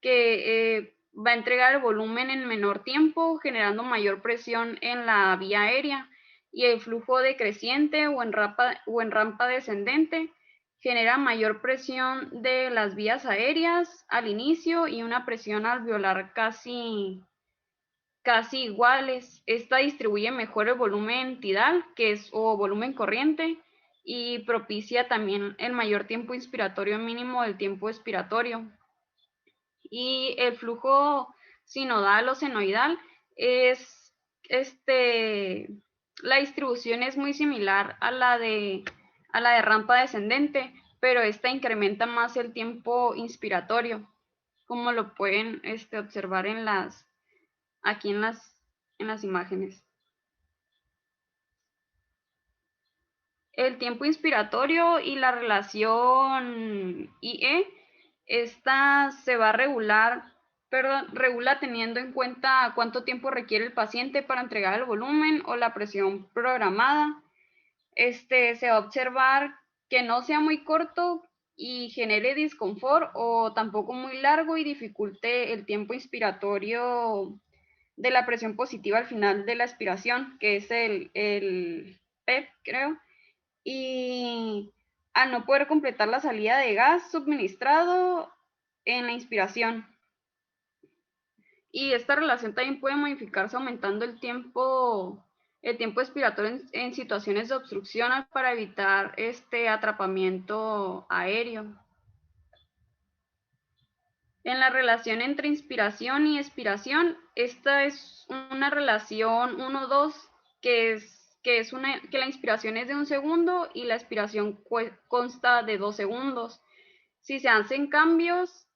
[SPEAKER 10] que va a entregar el volumen en menor tiempo, generando mayor presión en la vía aérea, y el flujo decreciente o en rampa descendente genera mayor presión de las vías aéreas al inicio y una presión alveolar casi iguales. Esta distribuye mejor el volumen tidal, o volumen corriente, y propicia también el mayor tiempo inspiratorio mínimo del tiempo expiratorio. Y el flujo sinodal o senoidal la distribución es muy similar a la de rampa descendente, pero esta incrementa más el tiempo inspiratorio, como lo pueden observar aquí en las imágenes. El tiempo inspiratorio y la relación IE, esta se va a regula teniendo en cuenta cuánto tiempo requiere el paciente para entregar el volumen o la presión programada. Se va a observar que no sea muy corto y genere disconfort, o tampoco muy largo y dificulte el tiempo inspiratorio de la presión positiva al final de la expiración, que es el PEP, creo. Y al no poder completar la salida de gas suministrado en la inspiración. Y esta relación también puede modificarse aumentando el tiempo expiratorio en situaciones de obstrucción para evitar este atrapamiento aéreo. En la relación entre inspiración y expiración, esta es una relación 1-2, que la inspiración es de 1 segundo y la expiración consta de 2 segundos. Si se hacen cambios,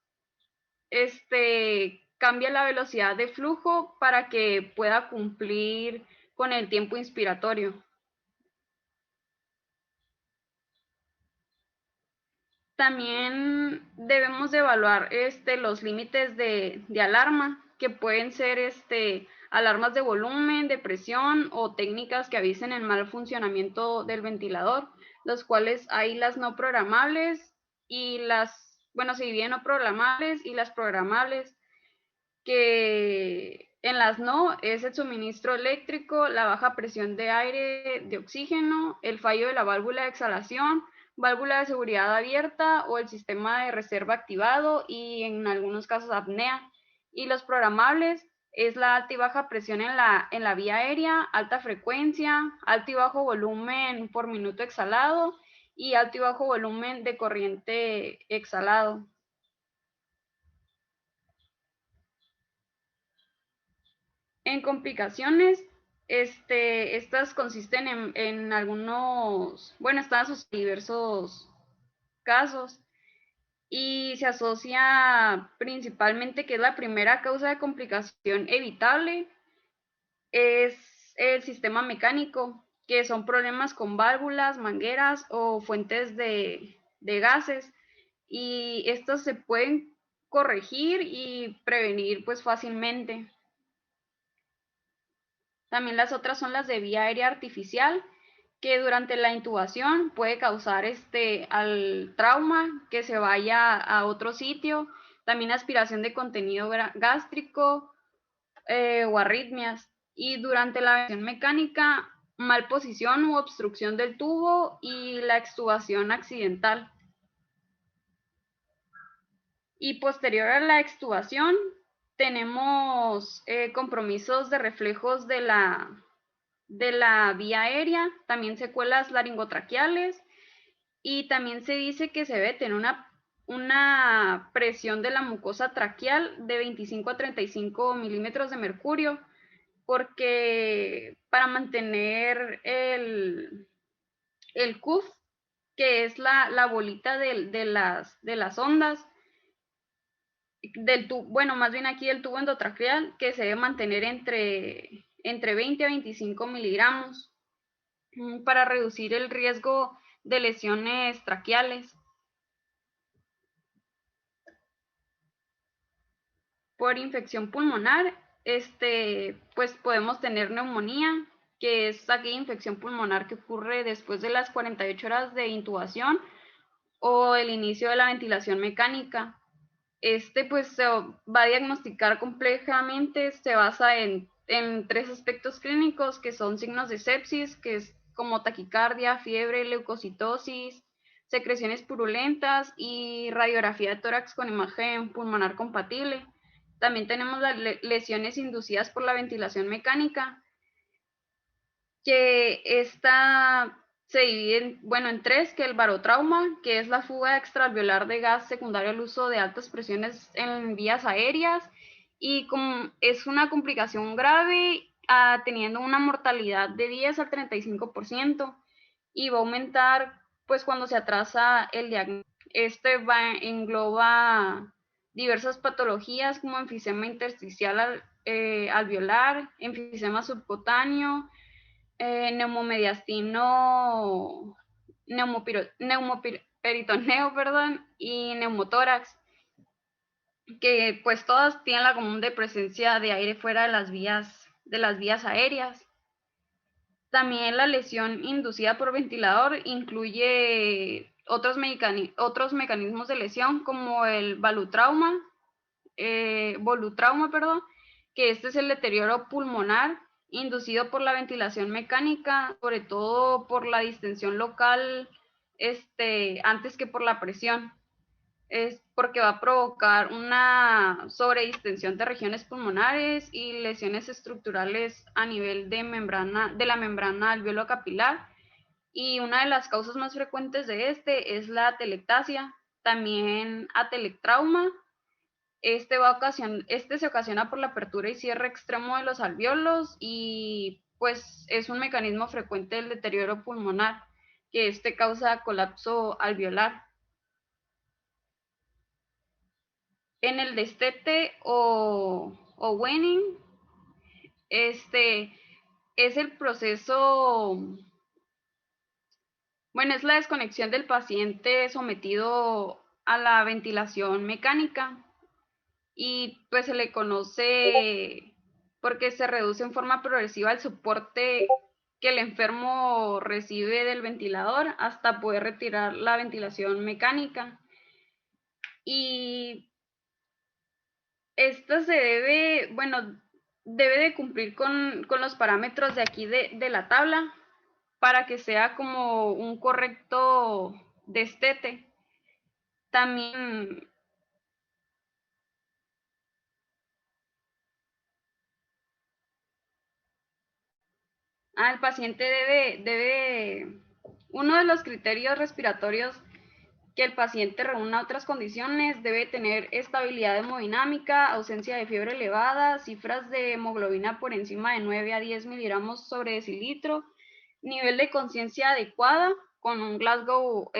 [SPEAKER 10] cambia la velocidad de flujo para que pueda cumplir con el tiempo inspiratorio. También debemos de evaluar los límites de alarma, que pueden ser alarmas de volumen, de presión o técnicas que avisen el mal funcionamiento del ventilador, los cuales hay las no programables y se dividen no programables y las programables, que en las no es el suministro eléctrico, la baja presión de aire, de oxígeno, el fallo de la válvula de exhalación, válvula de seguridad abierta o el sistema de reserva activado, y en algunos casos apnea. Y los programables es la alta y baja presión en la vía aérea, alta frecuencia, alto y bajo volumen por minuto exhalado y alto y bajo volumen de corriente exhalado. En complicaciones, estas consisten en algunos, bueno, están asociados a diversos casos y se asocia principalmente que es la primera causa de complicación evitable, es el sistema mecánico, que son problemas con válvulas, mangueras o fuentes de gases, y estos se pueden corregir y prevenir pues fácilmente. También las otras son las de vía aérea artificial, que durante la intubación puede causar al trauma, que se vaya a otro sitio, también aspiración de contenido gástrico o arritmias. Y durante la ventilación mecánica, malposición u obstrucción del tubo y la extubación accidental. Y posterior a la extubación, tenemos compromisos de reflejos de la vía aérea, también secuelas laringotraqueales, y también se dice que se debe tener una presión de la mucosa traqueal de 25 a 35 milímetros de mercurio, porque para mantener el CUF, que es la bolita de las ondas, bueno, más bien aquí del tubo endotraqueal, que se debe mantener entre 20 a 25 miligramos para reducir el riesgo de lesiones traqueales. Por infección pulmonar, pues podemos tener neumonía, que es aquella infección pulmonar que ocurre después de las 48 horas de intubación o el inicio de la ventilación mecánica. Pues se va a diagnosticar complejamente, se basa en 3 aspectos clínicos, que son signos de sepsis, que es como taquicardia, fiebre, leucocitosis, secreciones purulentas y radiografía de tórax con imagen pulmonar compatible. También tenemos las lesiones inducidas por la ventilación mecánica, que se divide en 3, que el barotrauma, que es la fuga extraalveolar de gas secundario al uso de altas presiones en vías aéreas, y es una complicación grave, teniendo una mortalidad de 10 al 35%, y va a aumentar pues cuando se atrasa el diagnóstico. Engloba diversas patologías como enfisema intersticial alveolar, enfisema subcutáneo, neumomediastino, neumoperitoneo, y neumotórax, que pues todas tienen la común de presencia de aire fuera de las vías aéreas. También la lesión inducida por ventilador incluye otros mecanismos de lesión, como el volutrauma, que es el deterioro pulmonar inducido por la ventilación mecánica, sobre todo por la distensión local, antes que por la presión. Es porque va a provocar una sobredistensión de regiones pulmonares y lesiones estructurales a nivel de la membrana alveolo-capilar. Y una de las causas más frecuentes de es la atelectasia, también atelectrauma. Se ocasiona por la apertura y cierre extremo de los alveolos, y pues es un mecanismo frecuente del deterioro pulmonar, que causa colapso alveolar. En el destete o weaning, es el proceso, es la desconexión del paciente sometido a la ventilación mecánica, y pues se le conoce porque se reduce en forma progresiva el soporte que el enfermo recibe del ventilador hasta poder retirar la ventilación mecánica. Y esta debe de cumplir con los parámetros de aquí de la tabla para que sea como un correcto destete. También el paciente uno de los criterios respiratorios que el paciente reúna otras condiciones, debe tener estabilidad hemodinámica, ausencia de fiebre elevada, cifras de hemoglobina por encima de 9 a 10 miligramos sobre decilitro, nivel de conciencia adecuada, con un Glasgow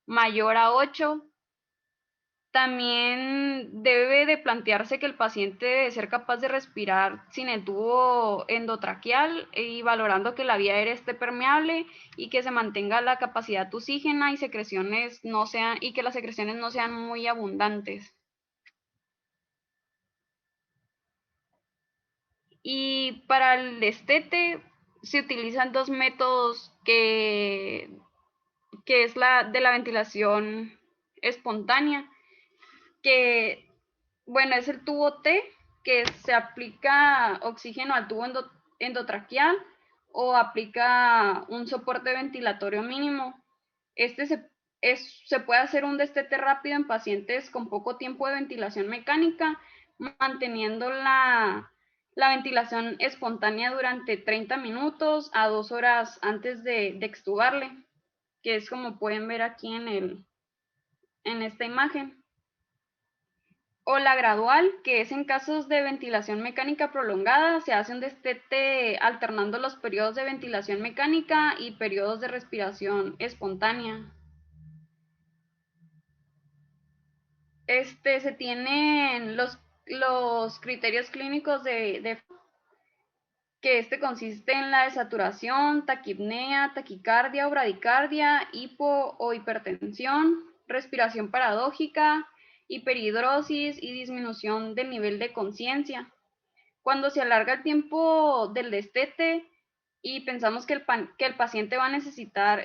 [SPEAKER 10] mayor a 8. También debe de plantearse que el paciente debe ser capaz de respirar sin el tubo endotraqueal y valorando que la vía aérea esté permeable y que se mantenga la capacidad oxígena y que las secreciones no sean muy abundantes. Y para el destete se utilizan dos métodos que es la de la ventilación espontánea, que, bueno, es el tubo T, que se aplica oxígeno al tubo endotraqueal o aplica un soporte ventilatorio mínimo. Se puede hacer un destete rápido en pacientes con poco tiempo de ventilación mecánica, manteniendo la ventilación espontánea durante 30 minutos a 2 horas antes de extubarle, que es como pueden ver aquí en esta imagen. O la gradual, que es en casos de ventilación mecánica prolongada, se hace un destete alternando los periodos de ventilación mecánica y periodos de respiración espontánea. Se tienen los criterios clínicos que consiste en la desaturación, taquipnea, taquicardia o bradicardia, hipo o hipertensión, respiración paradójica, hiperhidrosis y disminución del nivel de conciencia. Cuando se alarga el tiempo del destete y pensamos que el paciente va a necesitar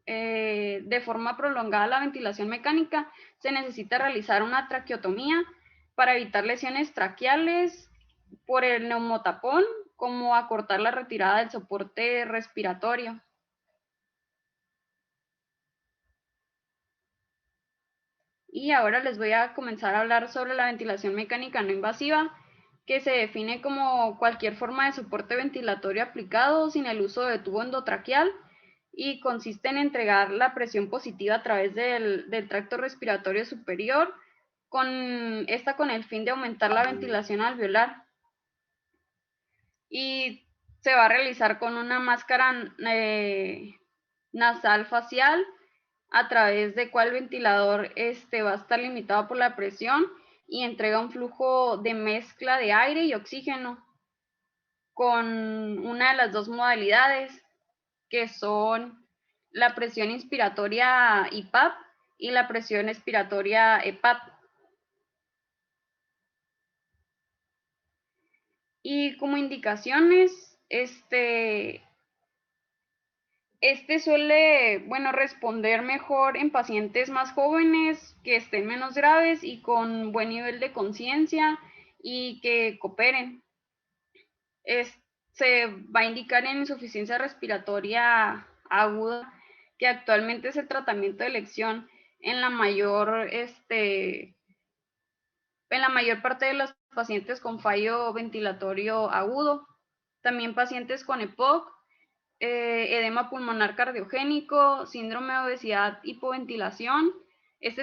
[SPEAKER 10] de forma prolongada la ventilación mecánica, se necesita realizar una traqueotomía para evitar lesiones traqueales por el neumotapón, como acortar la retirada del soporte respiratorio. Y ahora les voy a comenzar a hablar sobre la ventilación mecánica no invasiva, que se define como cualquier forma de soporte ventilatorio aplicado sin el uso de tubo endotraqueal y consiste en entregar la presión positiva a través del tracto respiratorio superior, con el fin de aumentar la ventilación alveolar. Y se va a realizar con una máscara nasal facial, a través de cual el ventilador va a estar limitado por la presión y entrega un flujo de mezcla de aire y oxígeno con una de las dos modalidades, que son la presión inspiratoria IPAP y la presión expiratoria EPAP. Y como indicaciones, suele, responder mejor en pacientes más jóvenes, que estén menos graves y con buen nivel de conciencia y que cooperen. Se va a indicar en insuficiencia respiratoria aguda, que actualmente es el tratamiento de elección en la mayor parte de los pacientes con fallo ventilatorio agudo. También pacientes con EPOC, edema pulmonar cardiogénico, síndrome de obesidad, hipoventilación.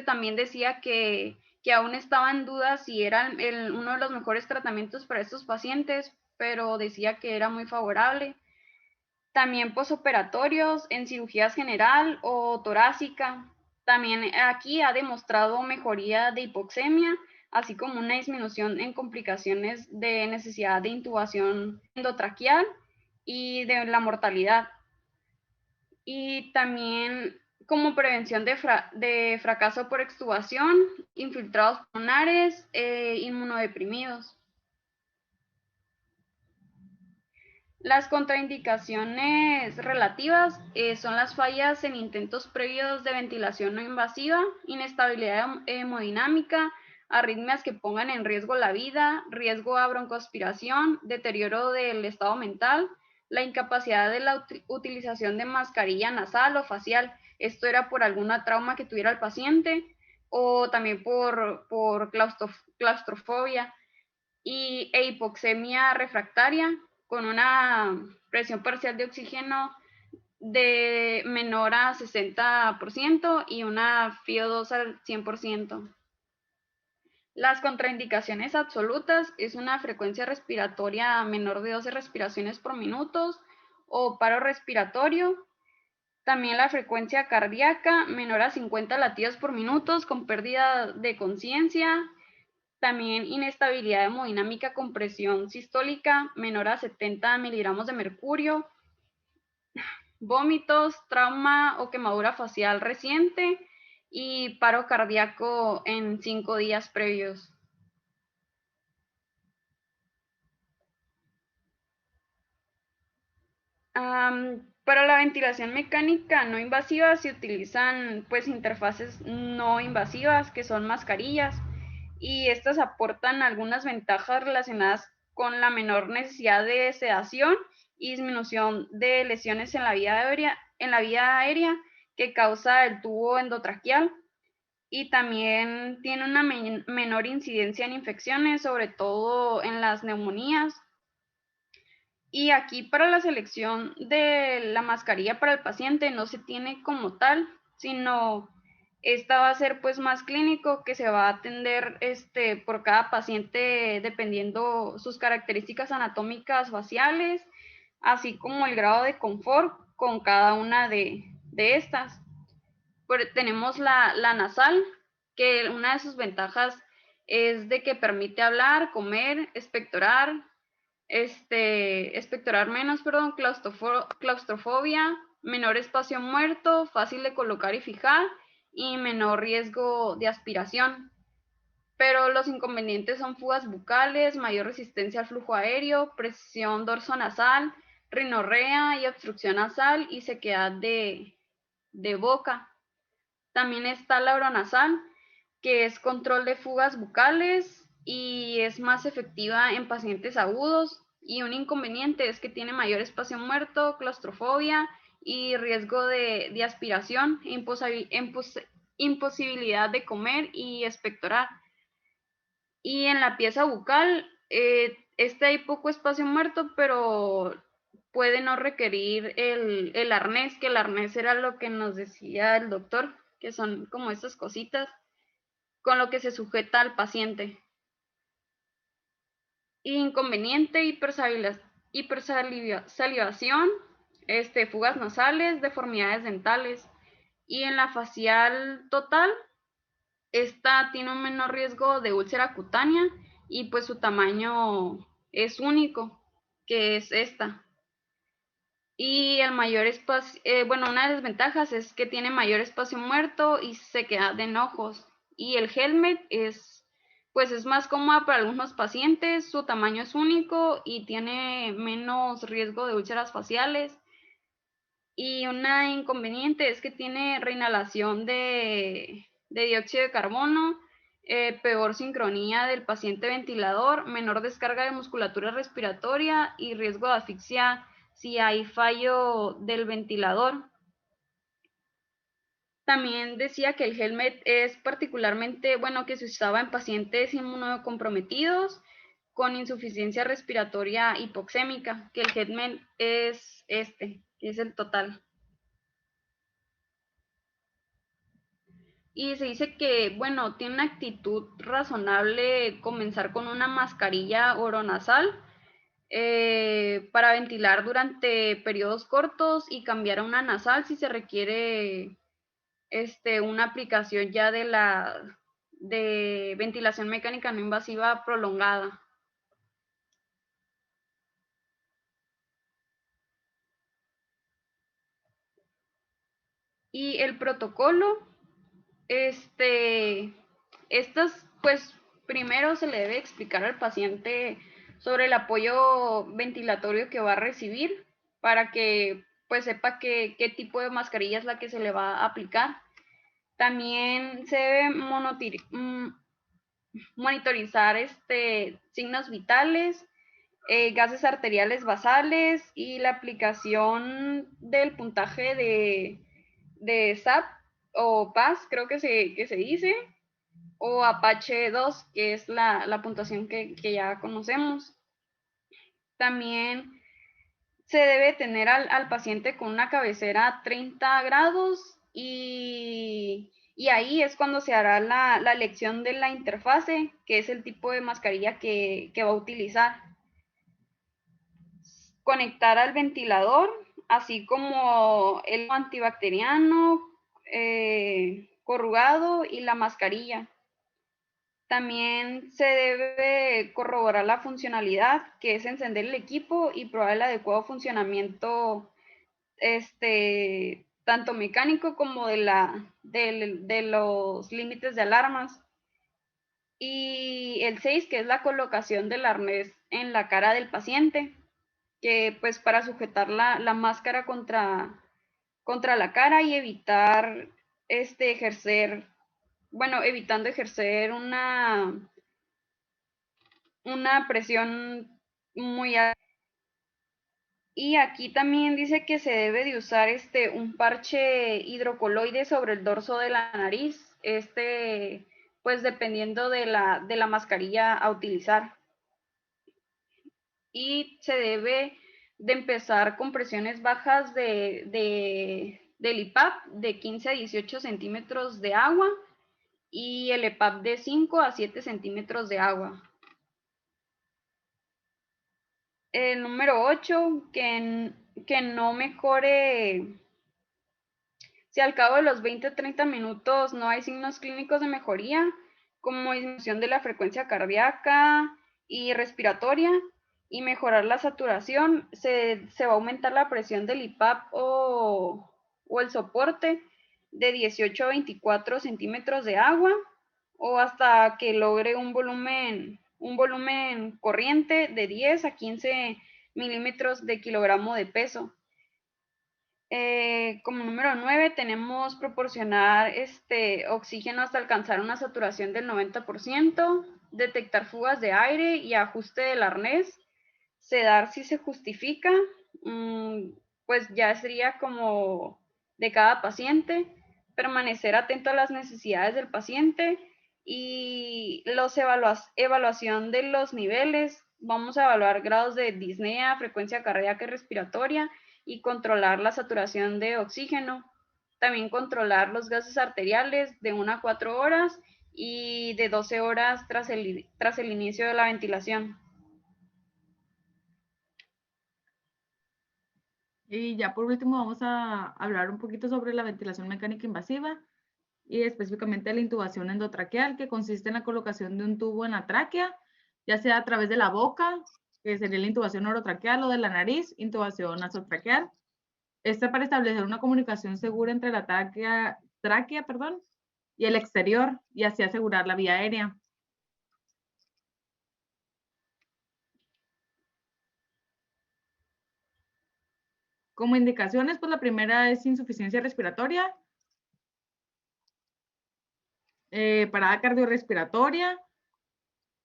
[SPEAKER 10] También decía que aún estaba en duda si era uno de los mejores tratamientos para estos pacientes, pero decía que era muy favorable. También posoperatorios en cirugía general o torácica. También aquí ha demostrado mejoría de hipoxemia, así como una disminución en complicaciones de necesidad de intubación endotraqueal y de la mortalidad. Y también como prevención de fracaso por extubación, infiltrados pulmonares, inmunodeprimidos. Las contraindicaciones relativas son las fallas en intentos previos de ventilación no invasiva, inestabilidad hemodinámica, arritmias que pongan en riesgo la vida, riesgo a broncoaspiración, deterioro del estado mental, la incapacidad de la utilización de mascarilla nasal o facial. Esto era por alguna trauma que tuviera el paciente o también por claustrofobia e hipoxemia refractaria, con una presión parcial de oxígeno de menor a 60% y una FiO2 al 100%. Las contraindicaciones absolutas es una frecuencia respiratoria menor de 12 respiraciones por minuto o paro respiratorio. También la frecuencia cardíaca menor a 50 latidos por minuto con pérdida de conciencia. También inestabilidad hemodinámica con presión sistólica menor a 70 miligramos de mercurio. Vómitos, trauma o quemadura facial reciente y paro cardíaco en 5 días previos. Para la ventilación mecánica no invasiva se utilizan pues interfaces no invasivas que son mascarillas y estas aportan algunas ventajas relacionadas con la menor necesidad de sedación y disminución de lesiones en la vía aérea que causa el tubo endotraqueal y también tiene una menor incidencia en infecciones, sobre todo en las neumonías. Y aquí para la selección de la mascarilla para el paciente no se tiene como tal, sino esta va a ser pues más clínico, que se va a atender por cada paciente dependiendo sus características anatómicas faciales, así como el grado de confort con cada una de estas. Tenemos la nasal, que una de sus ventajas es de que permite hablar, comer, expectorar menos, claustrofobia, menor espacio muerto, fácil de colocar y fijar y menor riesgo de aspiración. Pero los inconvenientes son fugas bucales, mayor resistencia al flujo aéreo, presión dorsonasal, rinorrea y obstrucción nasal y sequedad de boca. También está la oronasal, que es control de fugas bucales y es más efectiva en pacientes agudos. Y un inconveniente es que tiene mayor espacio muerto, claustrofobia y riesgo de aspiración, imposibilidad de comer y expectorar. Y en la pieza bucal, hay poco espacio muerto, pero puede no requerir el arnés, que el arnés era lo que nos decía el doctor, que son como estas cositas con lo que se sujeta al paciente. Inconveniente, hipersalivación, fugas nasales, deformidades dentales. Y en la facial total, esta tiene un menor riesgo de úlcera cutánea y pues su tamaño es único, que es esta. Y el mayor espacio, una de las desventajas es que tiene mayor espacio muerto y sequedad en ojos. Y el helmet es más cómoda para algunos pacientes, su tamaño es único y tiene menos riesgo de úlceras faciales. Y una inconveniente es que tiene reinhalación de dióxido de carbono, peor sincronía del paciente ventilador, menor descarga de musculatura respiratoria y riesgo de asfixia si hay fallo del ventilador. También decía que el helmet es particularmente que se usaba en pacientes inmunocomprometidos con insuficiencia respiratoria hipoxémica, que el helmet es que es el total. Y se dice que, tiene una actitud razonable comenzar con una mascarilla oronasal para ventilar durante periodos cortos y cambiar a una nasal si se requiere una aplicación ya de ventilación mecánica no invasiva prolongada. Y el protocolo, primero se le debe explicar al paciente sobre el apoyo ventilatorio que va a recibir para que sepa qué tipo de mascarilla es la que se le va a aplicar. También se debe monitorizar signos vitales, gases arteriales basales y la aplicación del puntaje de SAP o PAS, creo que se dice, o Apache 2, que es la puntuación que ya conocemos. También se debe tener al paciente con una cabecera a 30 grados y ahí es cuando se hará la elección de la interfase, que es el tipo de mascarilla que va a utilizar. Conectar al ventilador, así como el antibacteriano, corrugado y la mascarilla. También se debe corroborar la funcionalidad, que es encender el equipo y probar el adecuado funcionamiento, tanto mecánico como de los límites de alarmas. Y el 6, que es la colocación del arnés en la cara del paciente, que pues para sujetar la máscara contra la cara y evitar evitando ejercer una presión muy alta. Y aquí también dice que se debe de usar un parche hidrocoloide sobre el dorso de la nariz, pues dependiendo de la mascarilla a utilizar. Y se debe de empezar con presiones bajas del IPAP de 15 a 18 centímetros de agua y el EPAP de 5 a 7 centímetros de agua. El número 8, que no mejore, si al cabo de los 20 a 30 minutos no hay signos clínicos de mejoría, como disminución de la frecuencia cardíaca y respiratoria, y mejorar la saturación, se va a aumentar la presión del IPAP o el soporte de 18 a 24 centímetros de agua, o hasta que logre un volumen corriente de 10 a 15 milímetros de kilogramo de peso. Como número 9 tenemos proporcionar oxígeno hasta alcanzar una saturación del 90%, detectar fugas de aire y ajuste del arnés, sedar si se justifica, pues ya sería como de cada paciente, permanecer atento a las necesidades del paciente y evaluación de los niveles. Vamos a evaluar grados de disnea, frecuencia cardíaca y respiratoria y controlar la saturación de oxígeno. También controlar los gases arteriales de 1 a 4 horas y de 12 horas tras el inicio de la ventilación.
[SPEAKER 5] Y ya por último vamos a hablar un poquito sobre la ventilación mecánica invasiva y específicamente la intubación endotraqueal, que consiste en la colocación de un tubo en la tráquea, ya sea a través de la boca, que sería la intubación orotraqueal, o de la nariz, intubación nasotraqueal. Para establecer una comunicación segura entre la tráquea, y el exterior, y así asegurar la vía aérea. Como indicaciones, pues la primera es insuficiencia respiratoria, parada cardiorrespiratoria,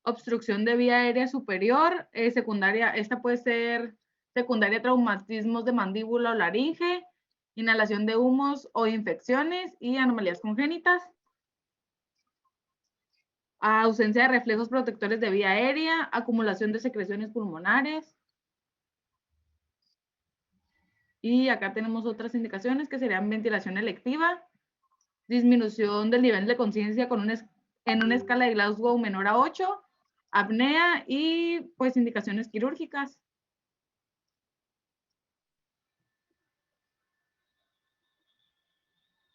[SPEAKER 5] obstrucción de vía aérea superior, secundaria, esta puede ser secundaria traumatismos de mandíbula o laringe, inhalación de humos o infecciones y anomalías congénitas. Ausencia de reflejos protectores de vía aérea, acumulación de secreciones pulmonares. Y acá tenemos otras indicaciones que serían ventilación electiva, disminución del nivel de conciencia en una escala de Glasgow menor a 8, apnea y pues indicaciones quirúrgicas.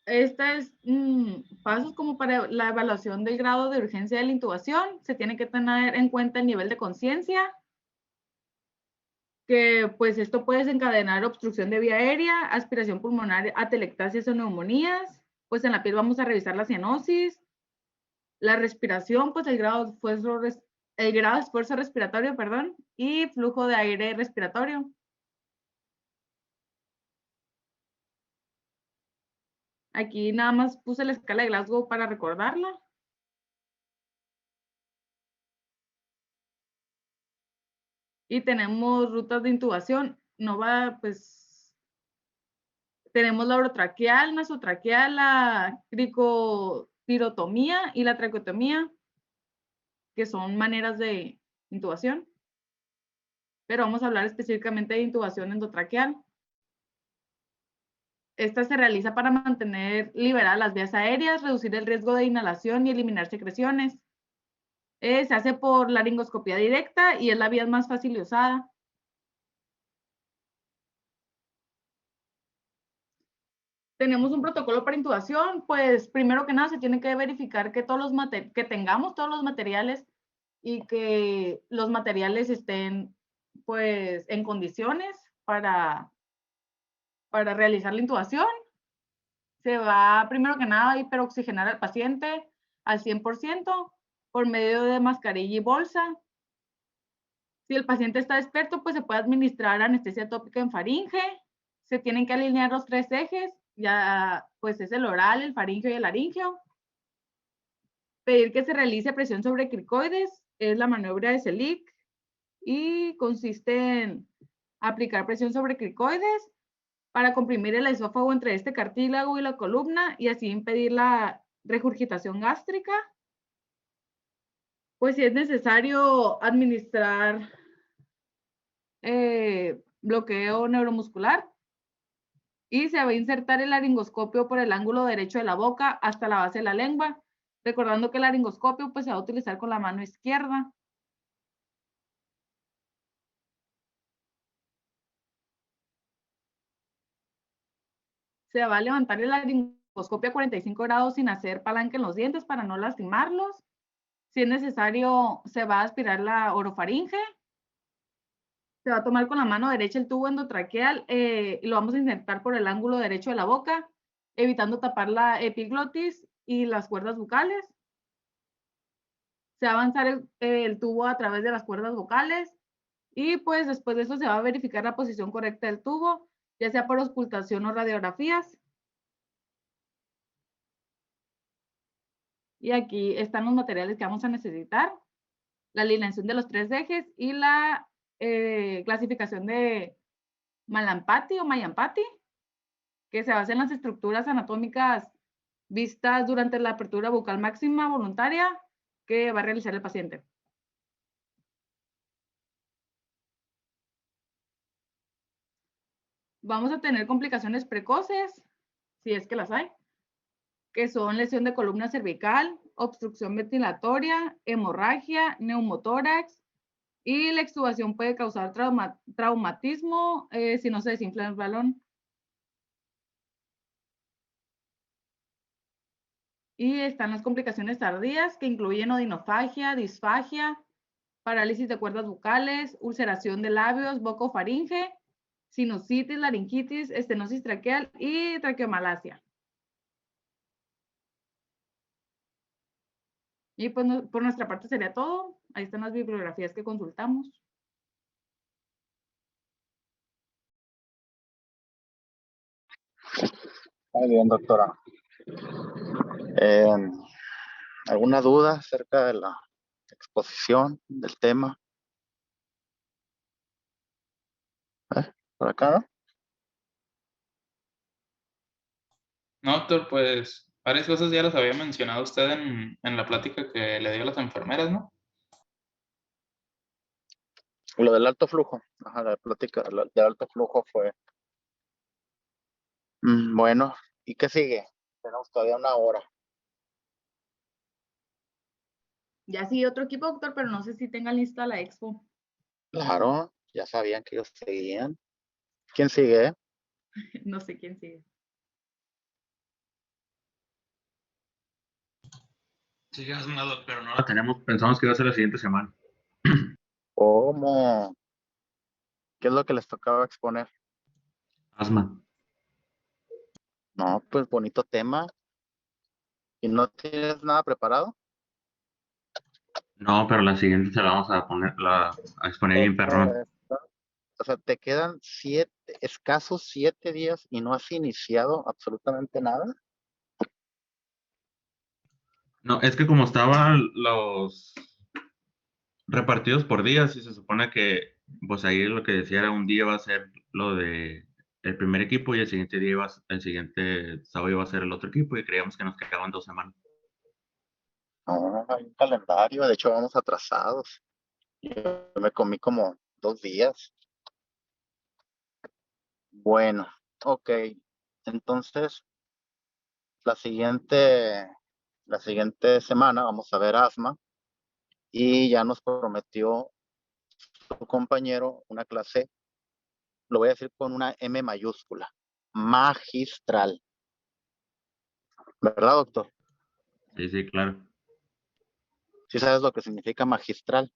[SPEAKER 5] Esta es pasos como para la evaluación del grado de urgencia de la intubación. Se tiene que tener en cuenta el nivel de conciencia, que pues esto puede desencadenar obstrucción de vía aérea, aspiración pulmonar, atelectasias o neumonías. Pues en la piel vamos a revisar la cianosis, la respiración, pues el grado de esfuerzo respiratorio, y flujo de aire respiratorio. Aquí nada más puse la escala de Glasgow para recordarla. Y tenemos rutas de intubación. Tenemos la orotraqueal, nasotraqueal, la cricotirotomía y la traqueotomía, que son maneras de intubación. pero vamos a hablar específicamente de intubación endotraqueal. Esta se realiza para mantener liberadas las vías aéreas, reducir el riesgo de inhalación y eliminar secreciones. Se hace por laringoscopía directa y es la vía más fácil y usada. Tenemos un protocolo para intubación, pues primero que nada se tiene que verificar que tengamos todos los materiales y que los materiales estén pues en condiciones para realizar la intubación. Se va primero que nada a hiperoxigenar al paciente al 100% por medio de mascarilla y bolsa. Si el paciente está experto, pues se puede administrar anestesia tópica en faringe. Se tienen que alinear los 3 ejes, ya pues es el oral, el faríngeo y el laríngeo. Pedir que se realice presión sobre cricoides es la maniobra de Selig y consiste en aplicar presión sobre cricoides para comprimir el esófago entre este cartílago y la columna y así impedir la regurgitación gástrica. Pues si es necesario administrar bloqueo neuromuscular y se va a insertar el laringoscopio por el ángulo derecho de la boca hasta la base de la lengua, recordando que el laringoscopio pues se va a utilizar con la mano izquierda. Se va a levantar el laringoscopio a 45 grados sin hacer palanca en los dientes para no lastimarlos. Si es necesario, se va a aspirar la orofaringe. Se va a tomar con la mano derecha el tubo endotraqueal y lo vamos a insertar por el ángulo derecho de la boca, evitando tapar la epiglotis y las cuerdas bucales. Se va a avanzar el tubo a través de las cuerdas vocales y pues después de eso se va a verificar la posición correcta del tubo, ya sea por auscultación o radiografías. Y aquí están los materiales que vamos a necesitar: la alineación de los 3 ejes y la clasificación de Malampati o Mayampati, que se basa en las estructuras anatómicas vistas durante la apertura bucal máxima voluntaria que va a realizar el paciente. Vamos a tener complicaciones precoces, si es que las hay, que son lesión de columna cervical, obstrucción ventilatoria, hemorragia, neumotórax, y la extubación puede causar traumatismo si no se desinfla el balón. Y están las complicaciones tardías que incluyen odinofagia, disfagia, parálisis de cuerdas bucales, ulceración de labios, bocofaringe, sinusitis, laringitis, estenosis traqueal y traqueomalacia. Y pues por nuestra parte sería todo. Ahí están las bibliografías que consultamos.
[SPEAKER 4] Muy bien, doctora. ¿Alguna duda acerca de la exposición del tema? ¿Por acá, no?
[SPEAKER 6] No, doctor, pues varias cosas ya las había mencionado usted en la plática que le dio a las enfermeras, ¿no?
[SPEAKER 4] Lo del alto flujo. Ajá, la plática de alto flujo fue. Bueno, ¿y qué sigue? Tenemos todavía 1 hora.
[SPEAKER 5] Ya sigue otro equipo, doctor, pero no sé si tengan lista la expo.
[SPEAKER 4] Claro, ya sabían que ellos seguían. ¿Quién sigue?
[SPEAKER 5] No sé quién sigue.
[SPEAKER 7] Sí, pero no la tenemos. Pensamos que iba a ser la siguiente semana.
[SPEAKER 4] ¿Cómo? ¿Qué es lo que les tocaba exponer?
[SPEAKER 7] Asma.
[SPEAKER 4] No, pues bonito tema. ¿Y no tienes nada preparado?
[SPEAKER 7] No, pero la siguiente se la vamos a poner, a exponer bien perrón.
[SPEAKER 4] O sea, te quedan escasos 7 días y no has iniciado absolutamente nada.
[SPEAKER 7] No, es que como estaban los repartidos por días y se supone que, pues ahí lo que decía era un día va a ser lo de el primer equipo y el siguiente día el siguiente sábado iba a ser el otro equipo y creíamos que nos quedaban 2 semanas.
[SPEAKER 4] No, hay un calendario, de hecho vamos atrasados. Yo me comí como 2 días. Bueno, ok. Entonces, la siguiente semana vamos a ver asma y ya nos prometió su compañero una clase, lo voy a decir con una M mayúscula, magistral. ¿Verdad, doctor?
[SPEAKER 7] Sí, claro.
[SPEAKER 4] ¿Sí sabes lo que significa magistral?